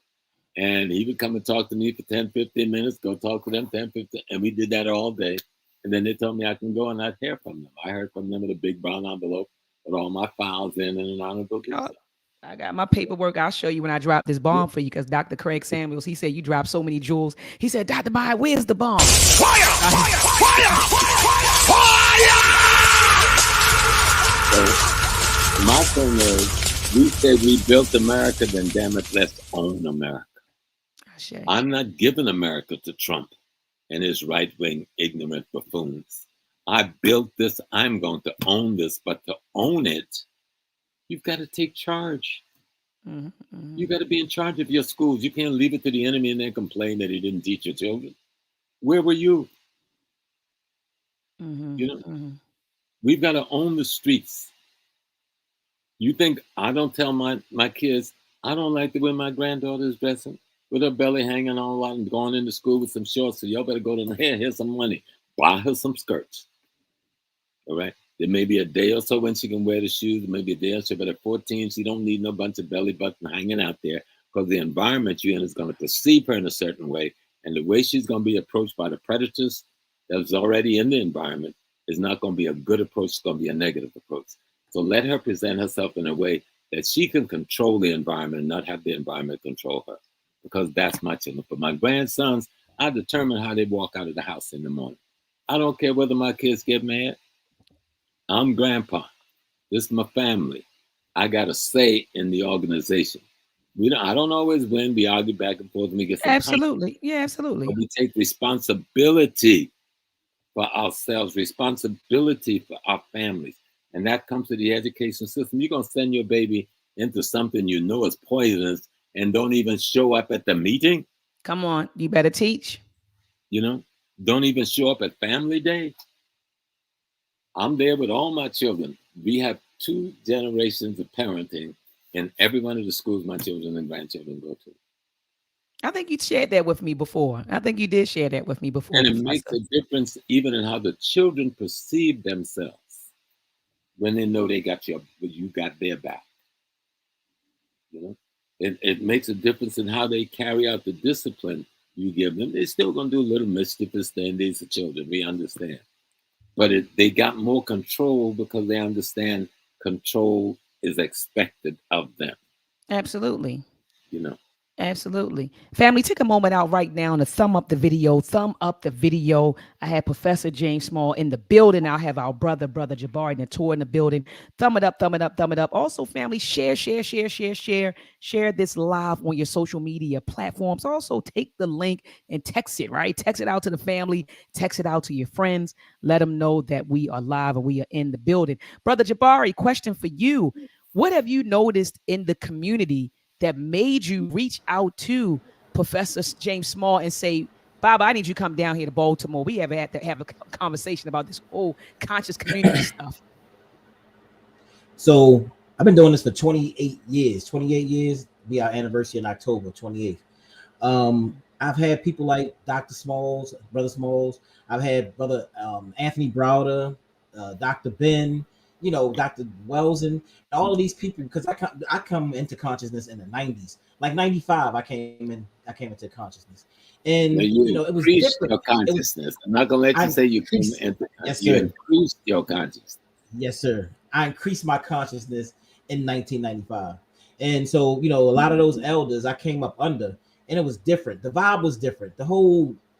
And he would come and talk to me for 10, 15 minutes, go talk to them 10, 15. And we did that all day. And then they told me I can go and I'd hear from them. I heard from them with a big brown envelope with all my files in and an honorable discharge. I got my paperwork. I'll show you when I drop this bomb for you, because Dr. Craig Samuels, he said you dropped so many jewels. He said, Dr. Maat, where's the bomb? Fire! So my thing is, we say we built America, then damn it, let's own America. I'm not giving America to Trump and his right-wing ignorant buffoons. I built this. I'm going to own this. But to own it, you've got to take charge. You got to be in charge of your schools. You can't leave it to the enemy and then complain that he didn't teach your children. Where were you? We've got to own the streets. You think I don't tell my kids, I don't like the way my granddaughter is dressing, with her belly hanging all out and going into school with some shorts. So y'all better go to here's some money. Buy her some skirts. All right. There may be a day or so when she can wear the shoes, maybe a day or so, but at 14, she don't need no bunch of belly button hanging out there, because the environment you're in is going to perceive her in a certain way. And the way she's going to be approached by the predators that's already in the environment is not going to be a good approach. It's going to be a negative approach. So let her present herself in a way that she can control the environment and not have the environment control her, because that's my children. For my grandsons, I determine how they walk out of the house in the morning. I don't care whether my kids get mad. I'm grandpa. This is my family. I got a say in the organization. I don't always win. We argue back and forth and we get some absolutely. Conflict. Yeah, absolutely. But we take responsibility for ourselves, responsibility for our families. And that comes to the education system. You're going to send your baby into something you know is poisonous and don't even show up at the meeting? Come on, you better teach. Don't even show up at family day? I'm there with all my children. We have 2 generations of parenting in every one of the schools my children and grandchildren go to. I think you shared that with me before. I think you did share that with me before. And it makes a difference even in how the children perceive themselves when they know you got their back. It makes a difference in how they carry out the discipline you give them. They're still going to do a little mischievous thing. These are children, we understand. But they got more control because they understand control is expected of them. Absolutely. Absolutely. Family, take a moment out right now to thumb up the video. Thumb up the video. I have Professor James Small in the building. I'll have our brother Jabari in the tour in the building. Thumb it up, thumb it up, thumb it up. Also, family, share this live on your social media platforms. Also, take the link and text it, right? Text it out to the family. Text it out to your friends. Let them know that we are live and we are in the building. Brother Jabari, question for you. What have you noticed in the community that made you reach out to Professor James Small and say, Bob, I need you to come down here to Baltimore. We have had to have a conversation about this whole conscious community stuff. So I've been doing this for 28 years. 28 years, be our anniversary in October 28th. I've had people like Dr. Smalls, Brother Smalls. I've had Brother Anthony Browder, Dr. Ben, Dr. Wells, and all of these people, because I come into consciousness in the 90s. Like 95, I came into consciousness. And it was different. Your consciousness. I'm not gonna let you say you came into you increased your consciousness. Yes, sir. I increased my consciousness in 1995. And so, a lot of those elders I came up under, and it was different. The vibe was different.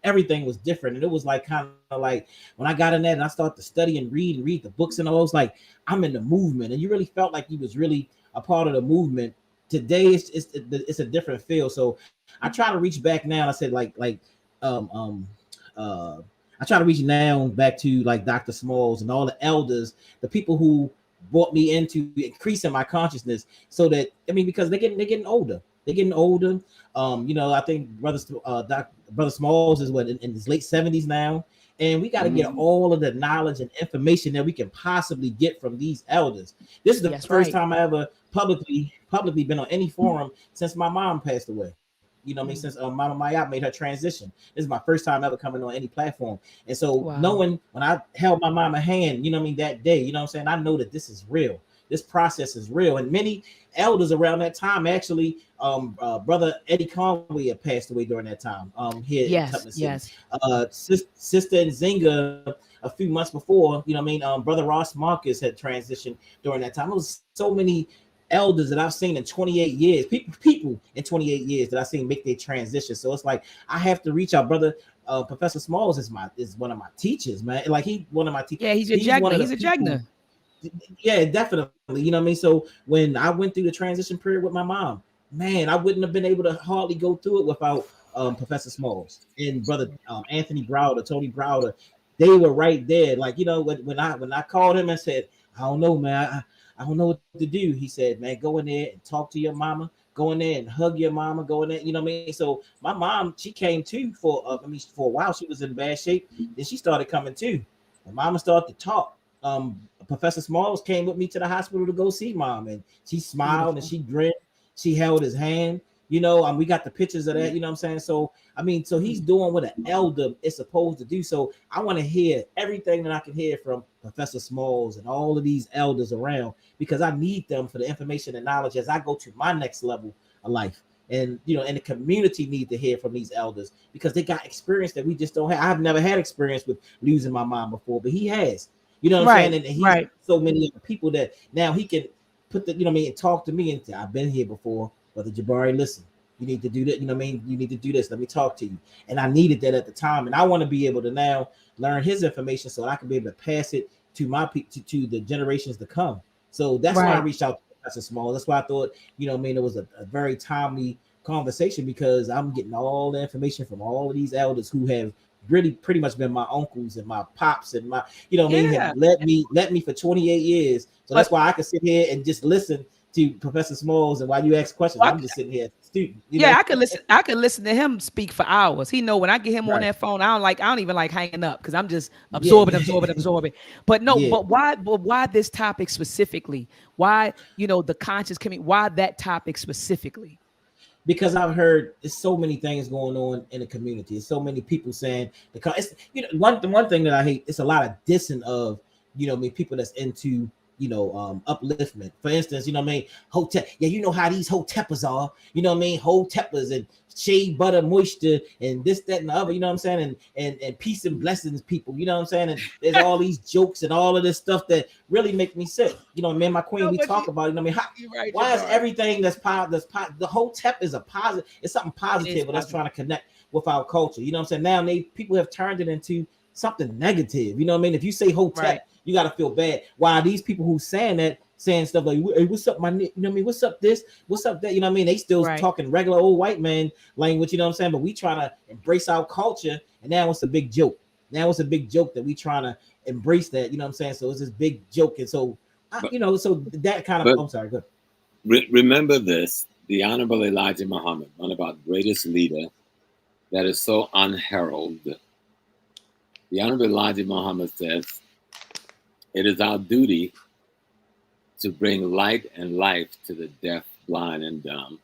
Everything was different. And it was like kind of like when I got in that and I started to study and read the books and all, those, like I'm in the movement, and you really felt like you was really a part of the movement. Today it's a different feel. So I try to reach back now. I said I I try to reach now back to like Dr. Smalls and all the elders, the people who brought me into increasing my consciousness, so that because they're getting older. They're getting older. I think Brother Smalls is what in his late 70s now, and we got to get all of the knowledge and information that we can possibly get from these elders. This is the first time I ever publicly been on any forum since my mom passed away. Since Mama Mayat made her transition. This is my first time ever coming on any platform. And so knowing when I held my mama hand, that day, I know that this is real. This process is real. And many elders around that time, actually, Brother Eddie Conway had passed away during that time here in Tubman City. Sister Nzinga, a few months before, Brother Ross Marcus had transitioned during that time. There was so many elders that I've seen in 28 years, people in 28 years that I've seen make their transition. So it's like I have to reach out. Brother Professor Smalls is one of my teachers, man. Like he's one of my teachers. Yeah, he's a Jagna. Yeah, definitely. So when I went through the transition period with my mom, man, I wouldn't have been able to hardly go through it without Professor Smalls and Brother Anthony Browder, Tony Browder. They were right there. Like, when I called him and said, I don't know, man, I don't know what to do. He said, man, go in there and talk to your mama. Go in there and hug your mama. Go in there, So my mom, she came too for a while. She was in bad shape. Then she started coming too. And mama started to talk. Professor Smalls came with me to the hospital to go see mom, and she smiled and she grinned. She held his hand. We got the pictures of that. You know what I'm saying? So so he's doing what an elder is supposed to do. So I want to hear everything that I can hear from Professor Smalls and all of these elders around, because I need them for the information and knowledge as I go to my next level of life. And and the community need to hear from these elders, because they got experience that we just don't have. I've never had experience with losing my mom before, but he has. You know what I'm saying? And he's so many other people that now he can put and talk to me and say, I've been here before, Brother Jabari, listen, you need to do that. You need to do this. Let me talk to you. And I needed that at the time. And I want to be able to now learn his information so I can be able to pass it to my to the generations to come. So that's why I reached out to Professor Small. That's why I thought, it was a very timely conversation, because I'm getting all the information from all of these elders who have really pretty much been my uncles and my pops and my, have led me for 28 years. So that's why I can sit here and just listen to Professor Smalls, and while you ask questions, I'm just sitting here as a student. I could listen to him speak for hours. He know when I get him on that phone, I don't even like hanging up, because I'm just absorbing. But but why this topic specifically? Why, the conscious community, why that topic specifically? Because I've heard there's so many things going on in the community. There's so many people saying the one thing that I hate. It's a lot of dissing of people that's into upliftment. For instance, Hotep. Yeah, you know how these Hoteppers are. Hoteppers and shea butter moisture and this, that, and the other. You know what I'm saying? And peace and blessings, people. You know what I'm saying? And there's all these jokes and all of this stuff that really make me sick. Me and my queen, we talk about it. Why is everything that's positive? The Hotep is a positive. It's something positive, but that's trying to connect with our culture. You know what I'm saying? Now people have turned it into something negative. You know what I mean? If you say Hotep, you got to feel bad. Why these people who saying stuff like, hey, what's up, my, what's up this, what's up that, they still talking regular old white man language, you know what I'm saying? But we trying to embrace our culture, and now it's a big joke. Now it's a big joke that we trying to embrace that, you know what I'm saying? So it's this big joke. And so, so that kind of, I'm sorry, go ahead. Remember this, the Honorable Elijah Muhammad, one of our greatest leaders that is so unheralded. The Honorable Elijah Muhammad says, it is our duty to bring light and life to the deaf, blind, and dumb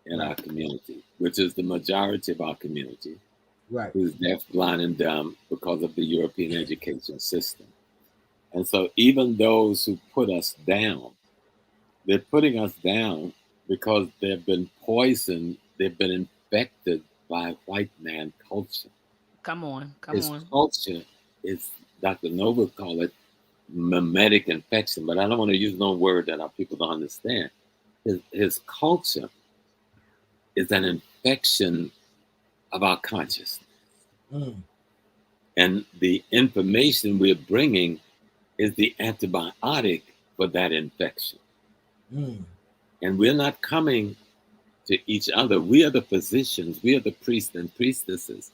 in our community, which is the majority of our community, who's deaf, blind, and dumb because of the European education system. And so even those who put us down, they're putting us down because they've been poisoned, they've been infected by white man culture. Come on. His culture is, Dr. Nova called it, mimetic infection, but I don't want to use no word that our people don't understand. His culture is an infection of our consciousness. And the information we're bringing is the antibiotic for that infection. And we're not coming to each other. We are the physicians. We are the priests and priestesses.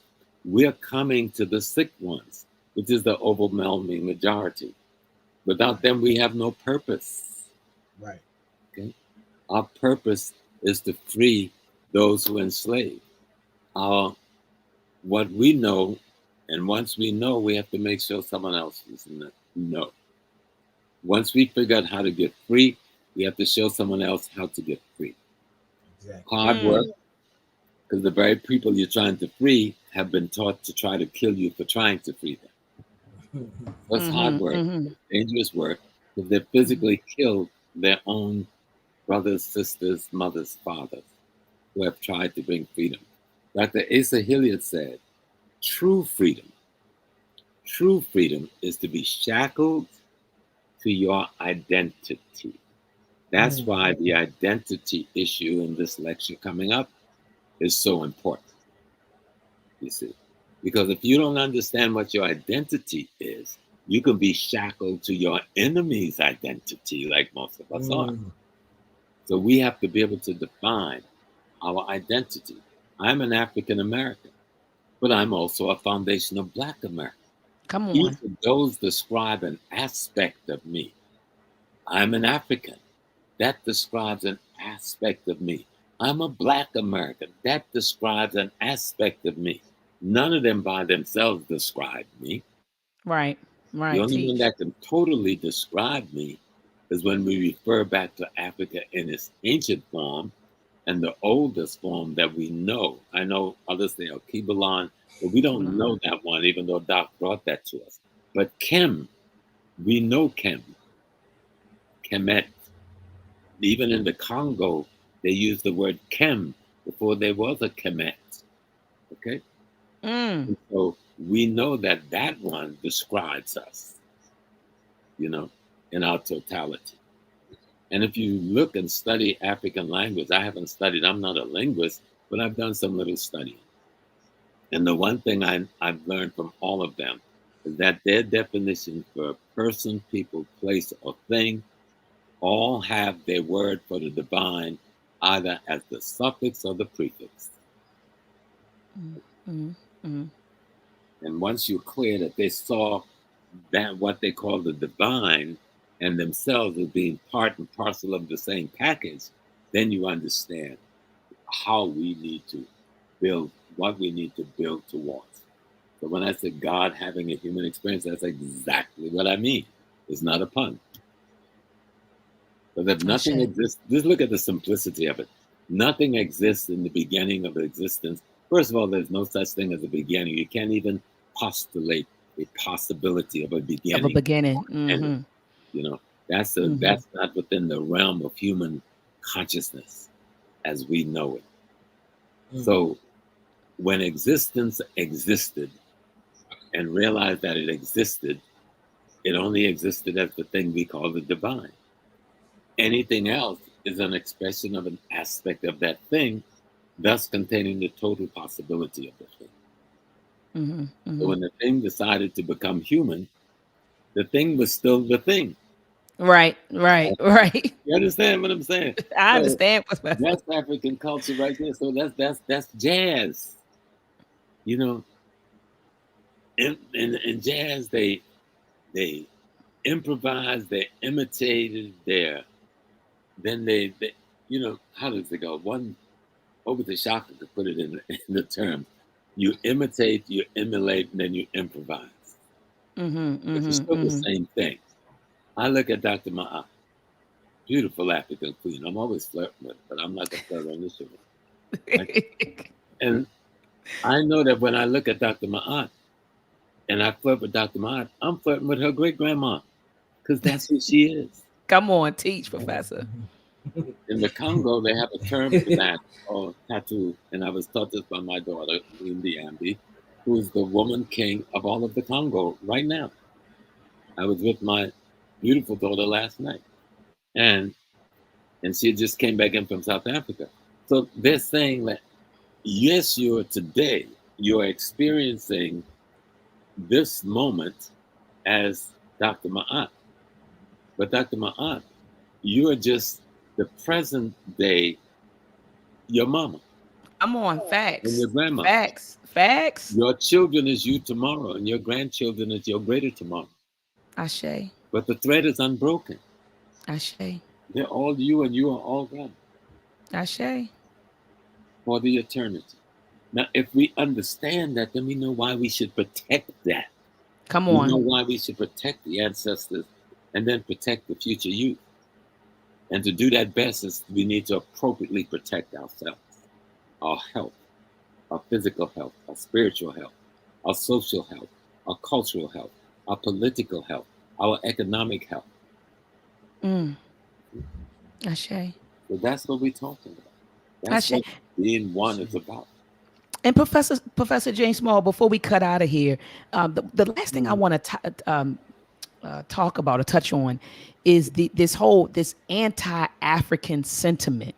we're coming to the sick ones, which is the overwhelming majority. Without them, we have no purpose. Right. Okay? Our purpose is to free those who enslave. What we know, and once we know, we have to make sure someone else doesn't know. Once we figure out how to get free, we have to show someone else how to get free. Exactly. Hard work, because the very people you're trying to free have been taught to try to kill you for trying to free them. That's hard work, dangerous work, because they physically killed their own brothers, sisters, mothers, fathers who have tried to bring freedom. Dr. Asa Hilliard said, true freedom is to be shackled to your identity. That's why the identity issue in this lecture coming up is so important, you see. Because if you don't understand what your identity is, you can be shackled to your enemy's identity like most of us are. So we have to be able to define our identity. I'm an African American, but I'm also a foundational Black American. Come on. Each of those describe an aspect of me. I'm an African. That describes an aspect of me. I'm a Black American. That describes an aspect of me. None of them by themselves describe me. Right. The only one that can totally describe me is when we refer back to Africa in its ancient form and the oldest form that we know. I know others say Kibalon, but we don't know that one, even though Doc brought that to us. But Kem, we know Kem, Kemet. Even in the Congo, they used the word Kem before there was a Kemet. Okay? And so we know that that one describes us, you know, in our totality. And if you look and study African language, I haven't studied, I'm not a linguist, but I've done some little studying. And the one thing I've learned from all of them is that their definition for a person, people, place, or thing all have their word for the divine either as the suffix or the prefix. And once you're clear that they saw that what they call the divine and themselves as being part and parcel of the same package, then you understand how we need to build, what we need to build towards. So when I say God having a human experience, that's exactly what I mean. It's not a pun. But if nothing exists, just look at the simplicity of it. Nothing exists in the beginning of existence. First of all, there's no such thing as a beginning. You can't even postulate a possibility of a beginning. And, you know, that's not within the realm of human consciousness as we know it. So when existence existed and realized that it existed, it only existed as the thing we call the divine. Anything else is an expression of an aspect of that thing, thus containing the total possibility of the thing. So when the thing decided to become human, the thing was still the thing. Right. You understand what I'm saying? I understand. That's African culture right there. So that's jazz. You know, in jazz, they improvised, they imitated then they you know, how does it go? One over the shaka to put it in the term. You imitate, you emulate, and then you improvise. It's still the same thing. I look at Dr. Maat, beautiful African queen. I'm always flirting with her, but I'm not going to flirt on this show. And I know that when I look at Dr. Maat and I flirt with Dr. Maat, I'm flirting with her great-grandma because that's who she is. Come on, teach, Professor. In the Congo, they have a term for that called tattoo. And I was taught this by my daughter, Lindy Ambi, who is the woman king of all of the Congo right now. I was with my beautiful daughter last night. And she just came back in from South Africa. So they're saying that, yes, you're experiencing this moment as Dr. Maat. But Dr. Maat, you are just the present day your mama. I'm on and facts. your grandma. Facts. Your children is you tomorrow, and your grandchildren is your greater tomorrow. Ashe. But the thread is unbroken. Ashe. They're all you, and you are all them Ashe. for the eternity. Now, if we understand that, then we know why we should protect that. Come We know on. why we should protect the ancestors and then protect the future youth. And to do that best is we need to appropriately protect ourselves, our health, our physical health, our spiritual health, our social health, our cultural health, our political health, our economic health. Ashe. So that's what we're talking about. That's Ashe. what being one is about. And Professor James Small, before we cut out of here, the last thing I want to talk about or touch on is this anti-African sentiment.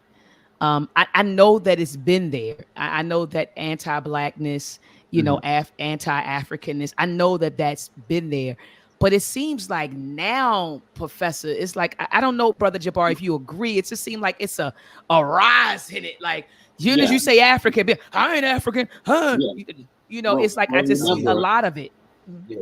I know that it's been there. I know that anti-blackness, anti-Africanness. I know that that's been there. But it seems like now, Professor, it's like I don't know, Brother Jabbar, if you agree. It just seems like it's a rise in it. Like soon as Yeah, you say African, I ain't African, huh? yeah. It's like I just see a lot of it.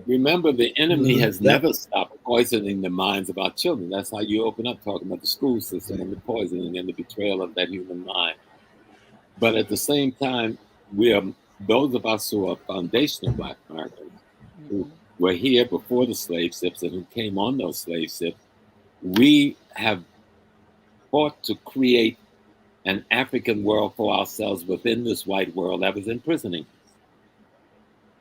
Remember, the enemy has Yep. never stopped poisoning the minds of our children. That's how you open up talking about the school system and the poisoning and the betrayal of that human mind. But at the same time, we are those of us who are foundational Black Americans who were here before the slave ships and who came on those slave ships. We have fought to create an African world for ourselves within this white world that was imprisoning us.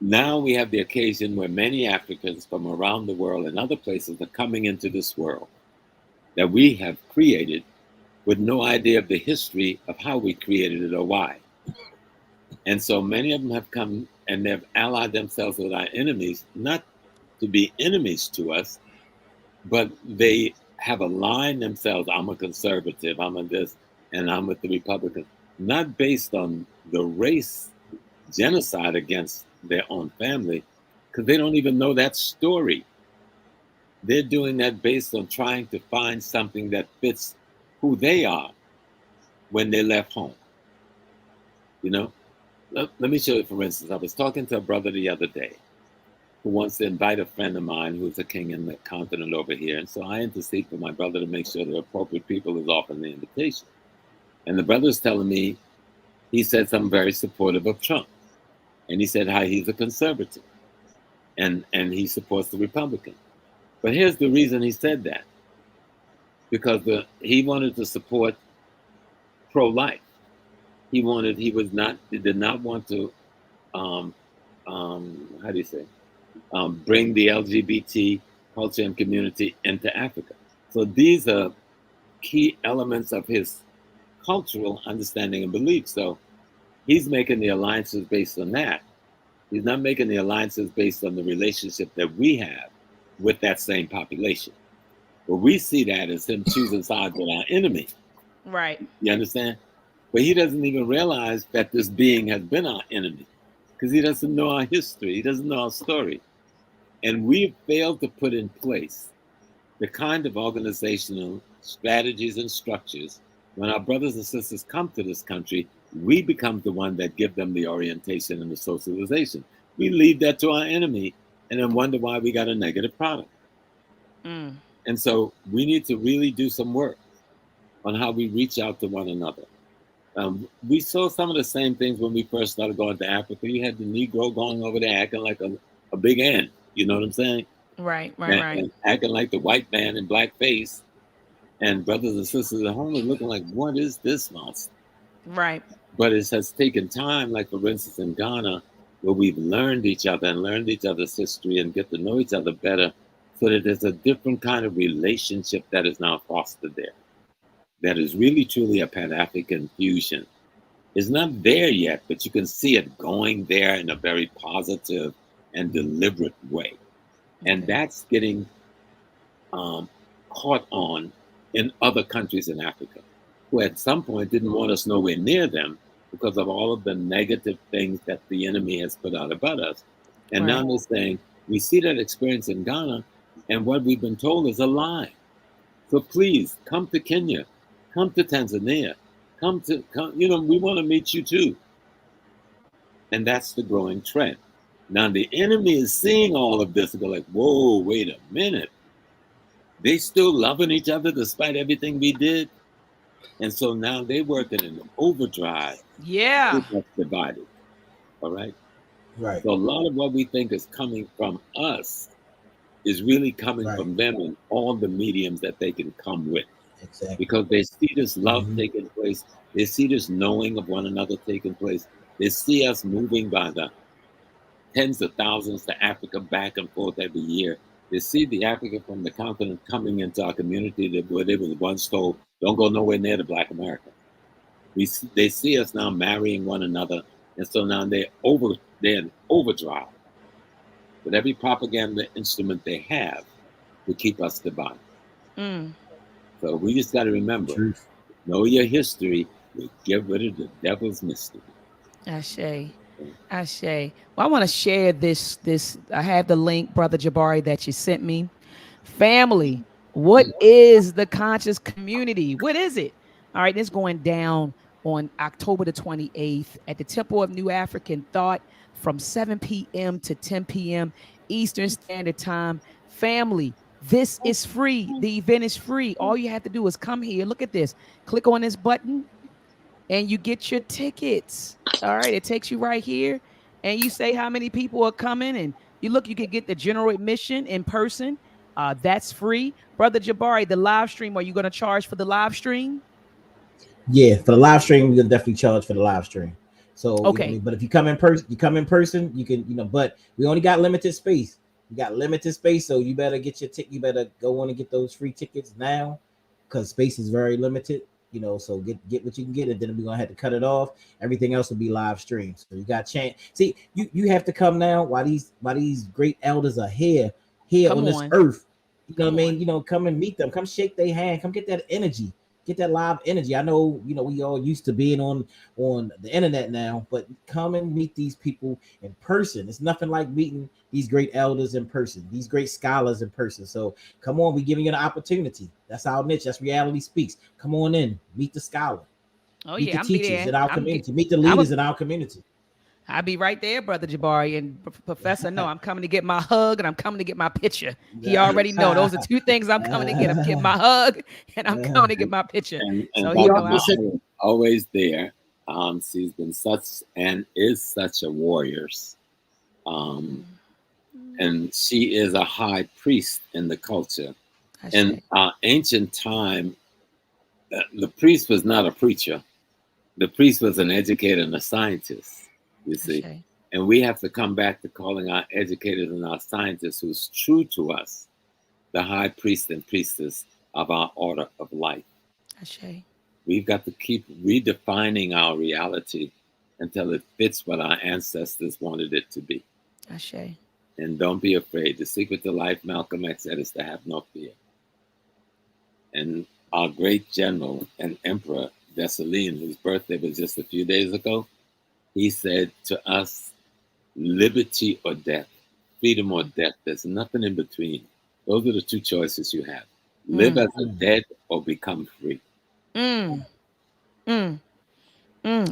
Now we have the occasion where many Africans from around the world and other places are coming into this world that we have created with no idea of the history of how we created it or why. And so many of them have come and they've allied themselves with our enemies, not to be enemies to us, but they have aligned themselves. I'm a conservative, I'm a this, and I'm with the Republicans, not based on the race genocide against their own family, because they don't even know that story. They're doing that based on trying to find something that fits who they are when they left home. Let me show you, for instance, I was talking to a brother the other day who wants to invite a friend of mine who's a king in the continent over here. And so I intercede for my brother to make sure the appropriate people is offering the invitation. And the brother is telling me, he said something very supportive of Trump. And he said how he's a conservative and he supports the Republican. But here's the reason he said that. Because he wanted to support pro-life. He did not want to, how do you say, bring the LGBT culture and community into Africa. So these are key elements of his cultural understanding and belief. So he's making the alliances based on that. He's not making the alliances based on the relationship that we have with that same population. But we see that as him choosing sides with our enemy. Right. You understand? But he doesn't even realize that this being has been our enemy because he doesn't know our history. He doesn't know our story. And we've failed to put in place the kind of organizational strategies and structures. When our brothers and sisters come to this country, we become the one that give them the orientation and the socialization. We leave that to our enemy and then wonder why we got a negative product. And so we need to really do some work on how we reach out to one another. We saw some of the same things when we first started going to Africa. You had the Negro going over there acting like a big ant. You know what I'm saying? Right. And acting like the white man in blackface. And brothers and sisters at home are looking like, what is this monster? Right. But it has taken time, like for instance in Ghana, where we've learned each other and learned each other's history and get to know each other better, so that there's a different kind of relationship that is now fostered there. That is really truly a Pan-African fusion. It's not there yet, but you can see it going there in a very positive and deliberate way. And that's getting caught on in other countries in Africa, who at some point didn't want us nowhere near them because of all of the negative things that the enemy has put out about us. And now they're saying, we see that experience in Ghana, and what we've been told is a lie. So please come to Kenya, come to Tanzania, come, we want to meet you too. And that's the growing trend. Now the enemy is seeing all of this and go like, whoa, wait a minute. They still loving each other despite everything we did. And so now they're working in overdrive to Yeah. keep us divided. All right. Right. So a lot of what we think is coming from us is really coming Right. from them in all the mediums that they can come with. Exactly. Because they see this love taking place. They see this knowing of one another taking place. They see us moving by the tens of thousands to Africa back and forth every year. They see the Africa from the continent coming into our community that where they was once told, don't go nowhere near the Black America. They see us now marrying one another, and so now they're in overdrive with every propaganda instrument they have to keep us divided. Mm. So we just got to remember, Truth. know your history, but get rid of the devil's mystery. Ashe. Ashe. Well, I want to share this. I have the link, Brother Jabari, that you sent me. Family, what is the conscious community? What is it? All right, it's going down on October the 28th at the Temple of New African Thought from 7 p.m. to 10 p.m. Eastern Standard Time. Family, this is free. The event is free. All you have to do is come here. Look at this. Click on this button and you get your tickets. All right, it takes you right here, and you say how many people are coming, and you look. You can get the general admission in person. That's free, Brother Jabari. The live stream. Are you going to charge for the live stream? Yeah, for the live stream, we're gonna definitely charge for the live stream. So you know what I Okay. mean. But if you come in person, you can, you know. But we only got limited space. We got limited space, so you better get your ticket. You better go on and get those free tickets now, because space is very limited. You know, so get what you can get, and then we're gonna have to cut it off. Everything else will be live streamed. So you got chance. See, you have to come now while these great elders are here Come on this on. earth. You know what Come I mean? on. You know, come and meet them. Come shake their hand. Come get that energy. Get that live energy. I know, you know, we all used to being on the internet now, but come and meet these people in person. It's nothing like meeting these great elders in person, these great scholars in person. So come on, we giving you an opportunity. That's our niche. That's reality speaks. Come on in, meet the scholar, Oh meet the yeah, I'm be teachers there. in our community, meet the leaders in our community. I'll be right there, Brother Jabari. And Professor, no, I'm coming to get my hug and I'm coming to get my picture. He already know those are two things I'm coming to get. I'm getting my hug and I'm coming to get my picture. And So he he know Dr. also I'm said, Maya is always there. She's been such and is such a warrior. Um, and she is a high priest in the culture. In ancient time, the priest was not a preacher. The priest was an educator and a scientist, you see. And we have to come back to calling our educators and our scientists who's true to us, the high priest and priestess of our order of life. We've got to keep redefining our reality until it fits what our ancestors wanted it to be. And don't be afraid. The secret to life, Malcolm X said, is to have no fear. And our great general and emperor, Dessalines, whose birthday was just a few days ago, he said to us, liberty or death, freedom or death, there's nothing in between. Those are the two choices you have. Live as a dead or become free.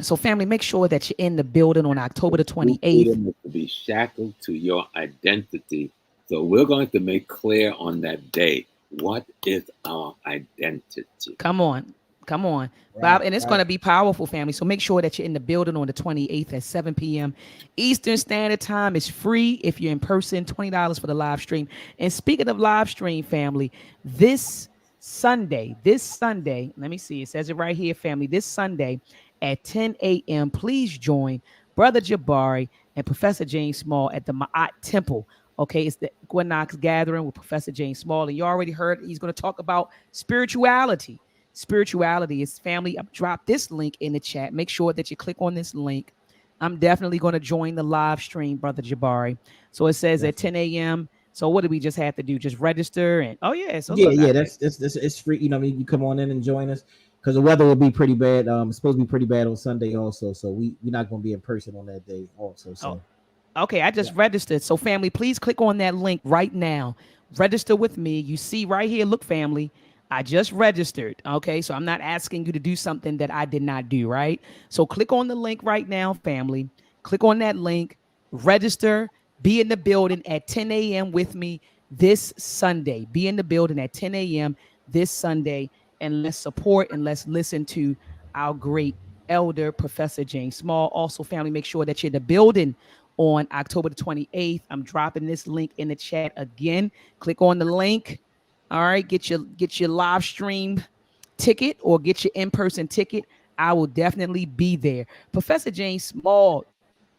So family, make sure that you're in the building on October the 28th. Freedom is to be shackled to your identity. So we're going to make clear on that day, what is our identity? Come on. right, Bob, and it's right. going to be powerful, family. So make sure that you're in the building on the 28th at 7 p.m. Eastern Standard Time. Is free if you're in person, $20 for the live stream. And speaking of live stream, family, this Sunday, let me see, it says it right here, family, this Sunday at 10 a.m., please join Brother Jabari and Professor James Small at the Ma'at Temple. Okay, it's the Equinox gathering with Professor James Small. And you already heard he's going to talk about spirituality. Spirituality is family. I've dropped this link in the chat. Make sure that you click on this link. I'm definitely going to join the live stream, Brother Jabari. So it says at 10 a.m. So what do we just have to do? Just register and so look, that's it's free. You know, I mean, you come on in and join us because the weather will be pretty bad. It's supposed to be pretty bad on Sunday also. So we're not going to be in person on that day also. So okay, I just registered. So family, please click on that link right now. Register with me. You see right here, look, family, I just registered. Okay, so I'm not asking you to do something that I did not do, right? So click on the link right now, family. Click on that link, register, be in the building at 10 a.m. with me this Sunday. Be in the building at 10 a.m. this Sunday, and let's support and let's listen to our great elder, Professor James Small. Also, family, make sure that you're in the building on October the 28th. I'm dropping this link in the chat again. Click on the link. All right, get your live stream ticket or get your in-person ticket. I will definitely be there. Professor James Small,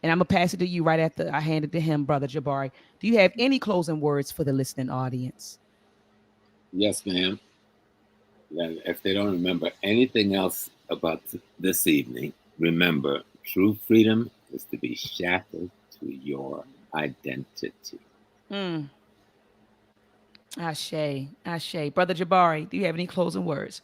and I'm gonna pass it to you right after I hand it to him, Brother Jabari. Do you have any closing words for the listening audience? Yes, ma'am. If they don't remember anything else about this evening, remember, true freedom is to be shackled to your identity. Ashe. Brother Jabari, do you have any closing words?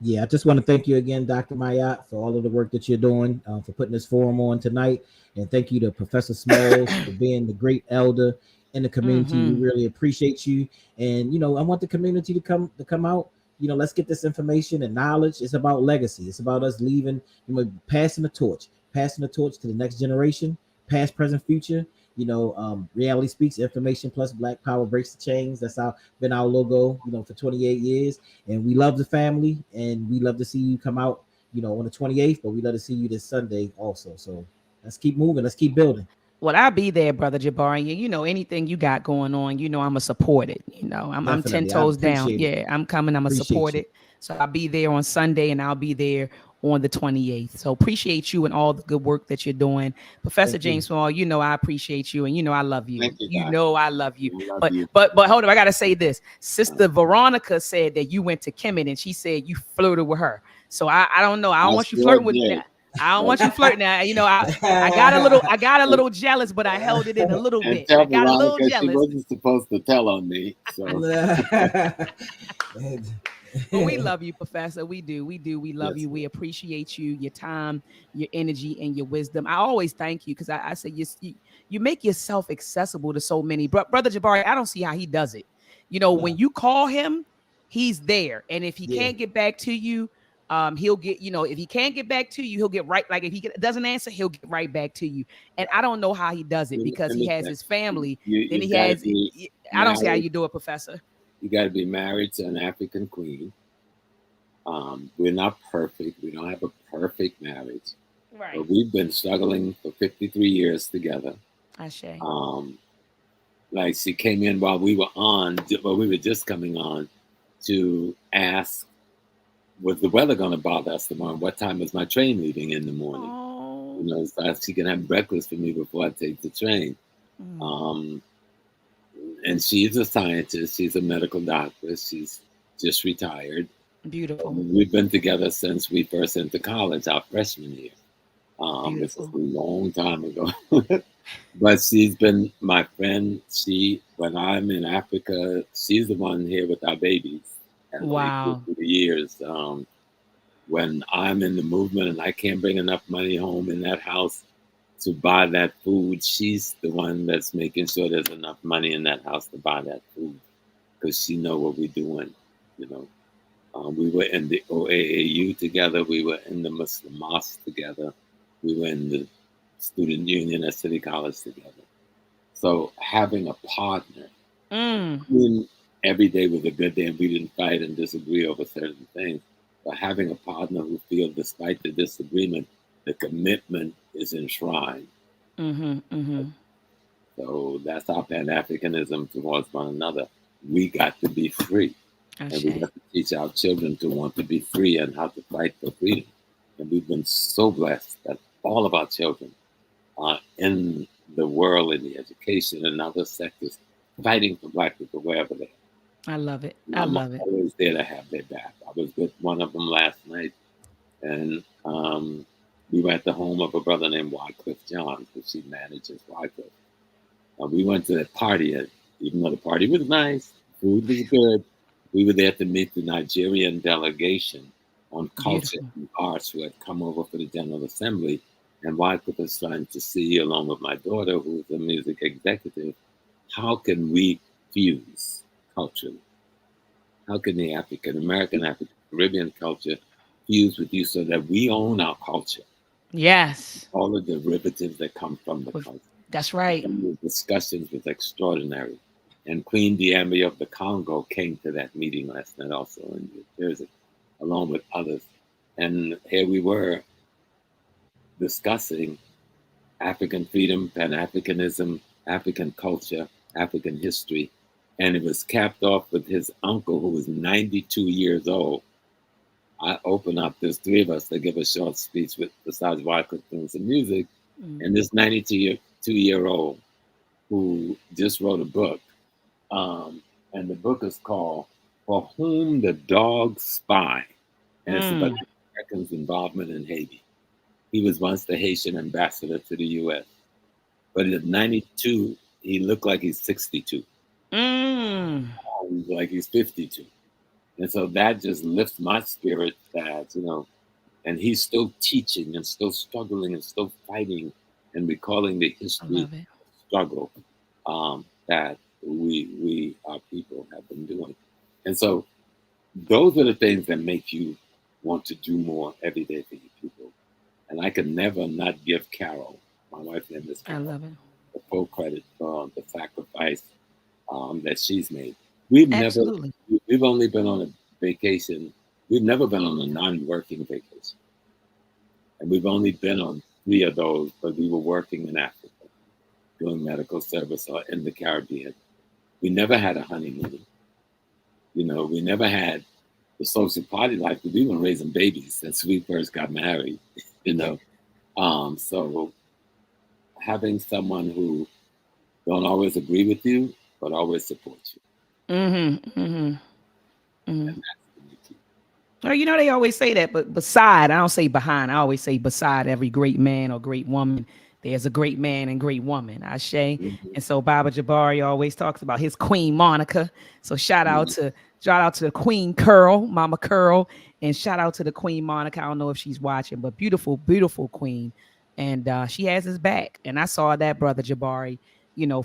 Yeah, I just want to thank you again, Dr. Mayat, for all of the work that you're doing, for putting this forum on tonight. And thank you to Professor Smalls for being the great elder in the community. We really appreciate you. And, I want the community to come out. Let's get this information and knowledge. It's about legacy. It's about us leaving, passing the torch to the next generation, past, present, future. Reality speaks, information plus black power breaks the chains. That's been our logo, for 28 years. And we love the family, and we love to see you come out, on the 28th, but we love to see you this Sunday also. So let's keep moving. Let's keep building. Well, I'll be there, Brother Jabari. Anything you got going on, I'm going to support it. I'm 10 toes down. Yeah, I'm coming. I'm going to support it. So I'll be there on Sunday, and I'll be there on the 28th. So appreciate you and all the good work that you're doing. Professor James Small, I appreciate you, and I love you. Thank you, I love you. But hold on, I got to say this. Sister Veronica said that you went to Kemet, and she said you flirted with her. So I don't know. I don't want you flirting with me. I don't want you flirting now. I got a little jealous, but I held it in a little bit. I got a little jealous. She wasn't supposed to tell on me. So. But we love you, Professor. We do. We love you. We appreciate you, your time, your energy, and your wisdom. I always thank you because I say you make yourself accessible to so many. Brother Jabari, I don't see how he does it. When you call him, he's there. And if he can't get back to you, he'll get, if he can't get back to you, he'll get right. Like if he doesn't answer, he'll get right back to you. And I don't know how he does it because he has his family. Then he has, I don't see how you do it, Professor. You got to be married to an African queen. We're not perfect. We don't have a perfect marriage. Right. But we've been struggling for 53 years together. Ashe. Like she came in while we were just coming on to ask, was the weather going to bother us tomorrow? What time is my train leaving in the morning? Oh. So she can have breakfast for me before I take the train. And she's a scientist. She's a medical doctor. She's just retired. Beautiful. We've been together since we first entered college, our freshman year. This was a long time ago. But she's been my friend. When I'm in Africa, she's the one here with our babies. And wow. Through the years, when I'm in the movement and I can't bring enough money home in that house to buy that food, she's the one that's making sure there's enough money in that house to buy that food because she know what we're doing. We were in the OAAU together. We were in the Muslim mosque together. We were in the student union at City College together. So having a partner, every day was a good day and we didn't fight and disagree over certain things. But having a partner who feels despite the disagreement, the commitment is enshrined. So that's our Pan-Africanism towards one another. We got to be free. And we have to teach our children to want to be free and how to fight for freedom. And we've been so blessed that all of our children are in the world, in the education and other sectors, fighting for Black people wherever they are. I love it. I'm always there to have their back. I was with one of them last night, and we were at the home of a brother named Wycliffe Johns, because she manages Wycliffe. We went to that party, and even though the party was nice, food was good, we were there to meet the Nigerian delegation on culture and arts who had come over for the General Assembly. And Wycliffe was trying to see, along with my daughter, who's a music executive, how can we fuse culturally? How can the African American, African Caribbean culture fuse with you so that we own our culture? Yes. All the derivatives that come from the culture. That's right. The discussions was extraordinary. And Queen Diambi of the Congo came to that meeting last night also in New Jersey, along with others. And here we were discussing African freedom, Pan-Africanism, African culture, African history. And it was capped off with his uncle, who was 92 years old. I opened up, there's three of us to give a short speech with, besides Wycliffe doing some music. And this 92-year-old who just wrote a book. And the book is called For Whom the Dogs Spy. And it's about the Americans' involvement in Haiti. He was once the Haitian ambassador to the U.S. But at 92, he looked like he's 62. Like he's 52. And so that just lifts my spirit that, and he's still teaching and still struggling and still fighting and recalling the history of the struggle that we, our people, have been doing. And so those are the things that make you want to do more every day for your people. And I could never not give Carol, my wife's name is Carol, I love it, the full credit for the sacrifice that she's made. We've only been on a vacation. We've never been on a non-working vacation. And we've only been on 3 of those, but we were working in Africa, doing medical service or in the Caribbean. We never had a honeymoon. We never had the social party life, but we've been raising babies since we first got married, So having someone who don't always agree with you, but always support you. Well, they always say that, but beside, I don't say behind, I always say beside every great man or great woman, there's a great man and great woman. Ashe. And so Baba Jabari always talks about his Queen Monica. So shout out to the Queen Curl, Mama Curl, and shout out to the Queen Monica. I don't know if she's watching, but beautiful, beautiful queen. And she has his back. And I saw that, Brother Jabari,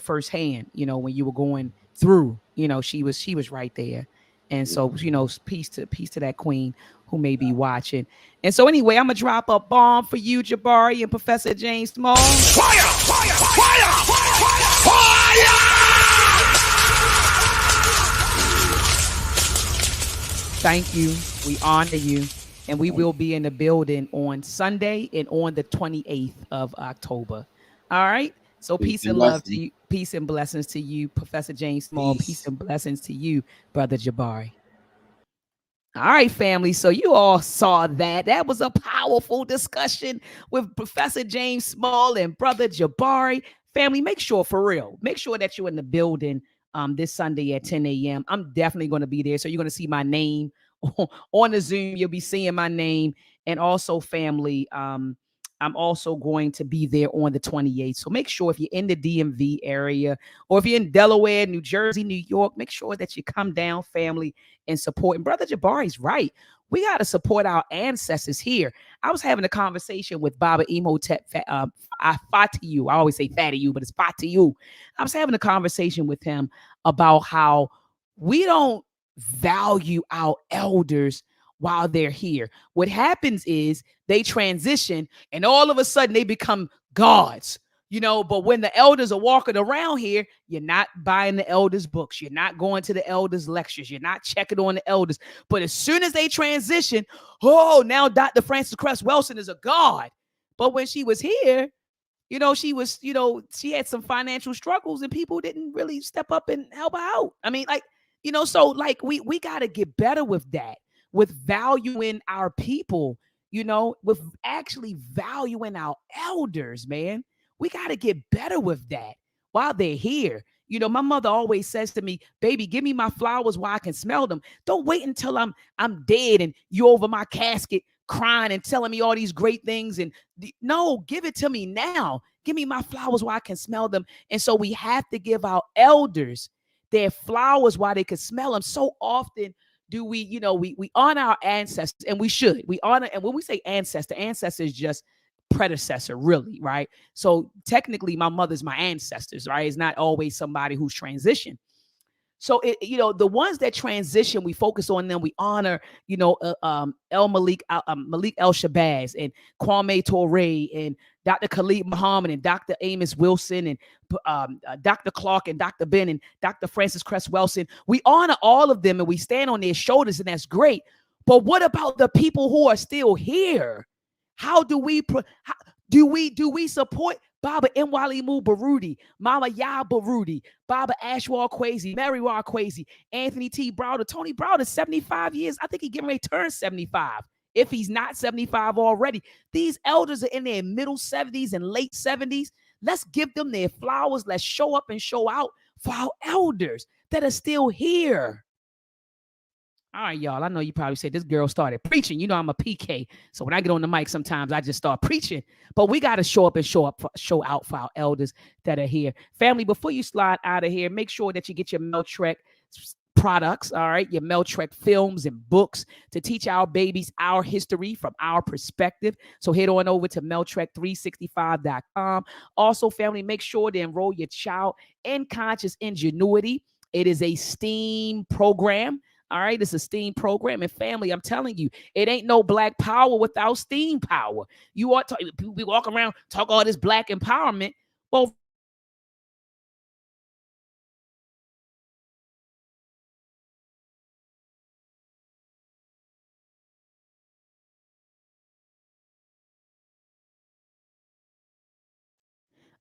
firsthand, when you were going through, she was right there. And so, peace to that queen who may be watching. And so anyway, I'm going to drop a bomb for you, Jabari and Professor James Small. Fire! Fire! Fire! Fire! Thank you. We honor you. And we will be in the building on Sunday and on the 28th of October. All right. So peace and love to you. Peace and blessings to you, Professor James Small. Peace and blessings to you, Brother Jabari. All right, family. So you all saw that. That was a powerful discussion with Professor James Small and Brother Jabari. Family, make sure that you're in the building this Sunday at 10 a.m. I'm definitely going to be there. So you're going to see my name on the Zoom. You'll be seeing my name. And also, family, I'm also going to be there on the 28th. So make sure if you're in the DMV area or if you're in Delaware, New Jersey, New York, make sure that you come down, family, and support. And Brother Jabari's right. We got to support our ancestors here. I was having a conversation with Baba Imhotep Fatiyu. I always say Fatiyu, but it's Fatiyu. I was having a conversation with him about how we don't value our elders while they're here. What happens is they transition and all of a sudden they become gods, but when the elders are walking around here, you're not buying the elders' books. You're not going to the elders' lectures. You're not checking on the elders. But as soon as they transition, now Dr. Frances Cress Welsing is a god. But when she was here, she had some financial struggles and people didn't really step up and help her out. I mean, we got to get better with that, with valuing our people, with actually valuing our elders, man. We got to get better with that while they're here. My mother always says to me, baby, give me my flowers while I can smell them. Don't wait until I'm dead and you over my casket crying and telling me all these great things. And no, give it to me now. Give me my flowers while I can smell them. And so we have to give our elders their flowers while they can smell them. So often do we honor our ancestors, and we should. We honor, and when we say ancestor is just predecessor, really, right? So technically my mother's my ancestors, right? It's not always somebody who's transitioned. So the ones that transition, we focus on them. We honor, Malik El Shabazz and Kwame Ture and Dr. Khalid Muhammad and Dr. Amos Wilson and Dr. Clark and Dr. Ben and Dr. Francis Cress Wilson. We honor all of them and we stand on their shoulders, and that's great. But what about the people who are still here? How do we support Baba Mwalimu Barudi, Mama Ya Barudi, Baba Ashwar Kwesi, Mary War Kwesi, Anthony T. Browder, Tony Browder, 75 years. I think he's getting ready to turn 75. If he's not 75 already, these elders are in their middle 70s and late 70s. Let's give them their flowers. Let's show up and show out for our elders that are still here. All right, y'all. I know you probably said this girl started preaching. You know I'm a PK, so when I get on the mic, sometimes I just start preaching. But we got to show up and show out for our elders that are here. Family, before you slide out of here, make sure that you get your MELTREK products, all right, your MELTREK films and books to teach our babies our history from our perspective. So head on over to MELTREK365.com. Also, family, make sure to enroll your child in Conscious Ingenuity. It is a STEAM program. All right, it's a STEAM program. And family, I'm telling you, it ain't no black power without STEAM power. You ought to we walk around, talk all this black empowerment. Well,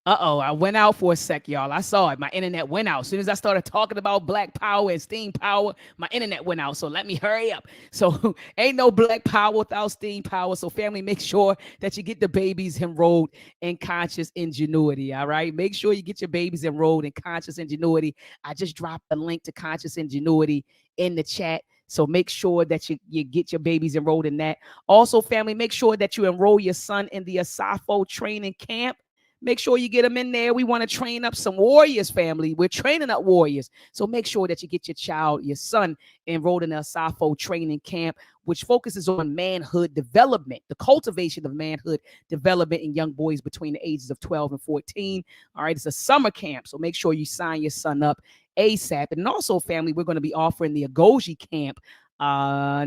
I went out for a sec, y'all. I saw it. My internet went out. As soon as I started talking about black power and STEAM power, my internet went out. So let me hurry up. So ain't no black power without STEAM power. So family, make sure that you get the babies enrolled in Conscious Ingenuity, all right? Make sure you get your babies enrolled in Conscious Ingenuity. I just dropped a link to Conscious Ingenuity in the chat. So make sure that you get your babies enrolled in that. Also, family, make sure that you enroll your son in the ASAFO training camp. Make sure you get them in there. We want to train up some warriors, family. We're training up warriors. So make sure that you get your child, your son, enrolled in a ASAFO training camp, which focuses on manhood development, the cultivation of manhood development in young boys between the ages of 12 and 14. All right, it's a summer camp. So make sure you sign your son up ASAP. And also, family, we're going to be offering the Agoji camp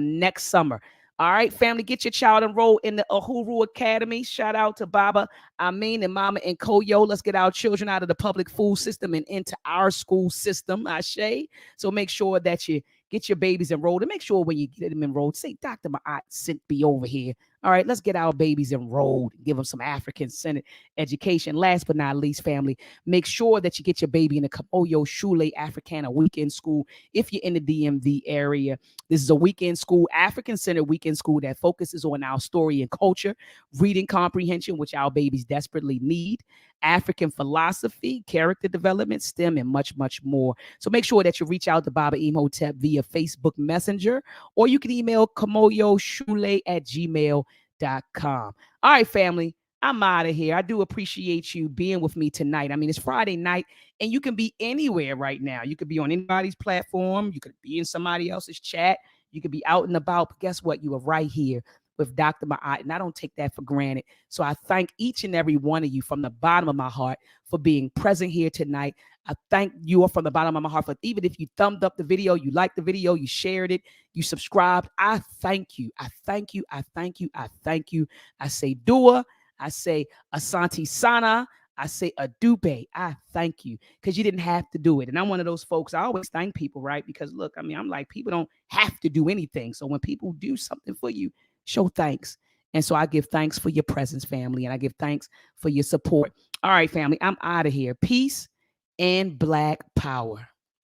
next summer. All right, family, get your child enrolled in the Uhuru Academy. Shout out to Baba, Amin, and Mama and Koyo. Let's get our children out of the public food system and into our school system, Ashe. So make sure that you get your babies enrolled, and make sure when you get them enrolled, say, Dr. Maat sent me over here. All right, let's get our babies enrolled, give them some African-centered education. Last but not least, family, make sure that you get your baby in the Kamoyo Shule Africana weekend school if you're in the DMV area. This is a weekend school, African-centered weekend school that focuses on our story and culture, reading comprehension, which our babies desperately need, African philosophy, character development, STEM, and much, much more. So make sure that you reach out to Baba Imhotep via Facebook Messenger, or you can email kamoyoshule@gmail.com. All right, family, I'm out of here. I do appreciate you being with me tonight. I mean, it's Friday night, and you can be anywhere right now. You could be on anybody's platform. You could be in somebody else's chat. You could be out and about. But guess what? You are right here with Dr. Maat, and I don't take that for granted. So I thank each and every one of you from the bottom of my heart for being present here tonight. I thank you all from the bottom of my heart for, even if you thumbed up the video, you liked the video, you shared it, you subscribed. I thank you. I thank you. I thank you. I thank you. I say dua. I say Asante Sana. I say Adupe. I thank you, because you didn't have to do it. And I'm one of those folks, I always thank people, right? Because look, I mean, I'm like, people don't have to do anything. So when people do something for you, show thanks. And so I give thanks for your presence, family, and I give thanks for your support. All right, family, I'm out of here. Peace and Black power.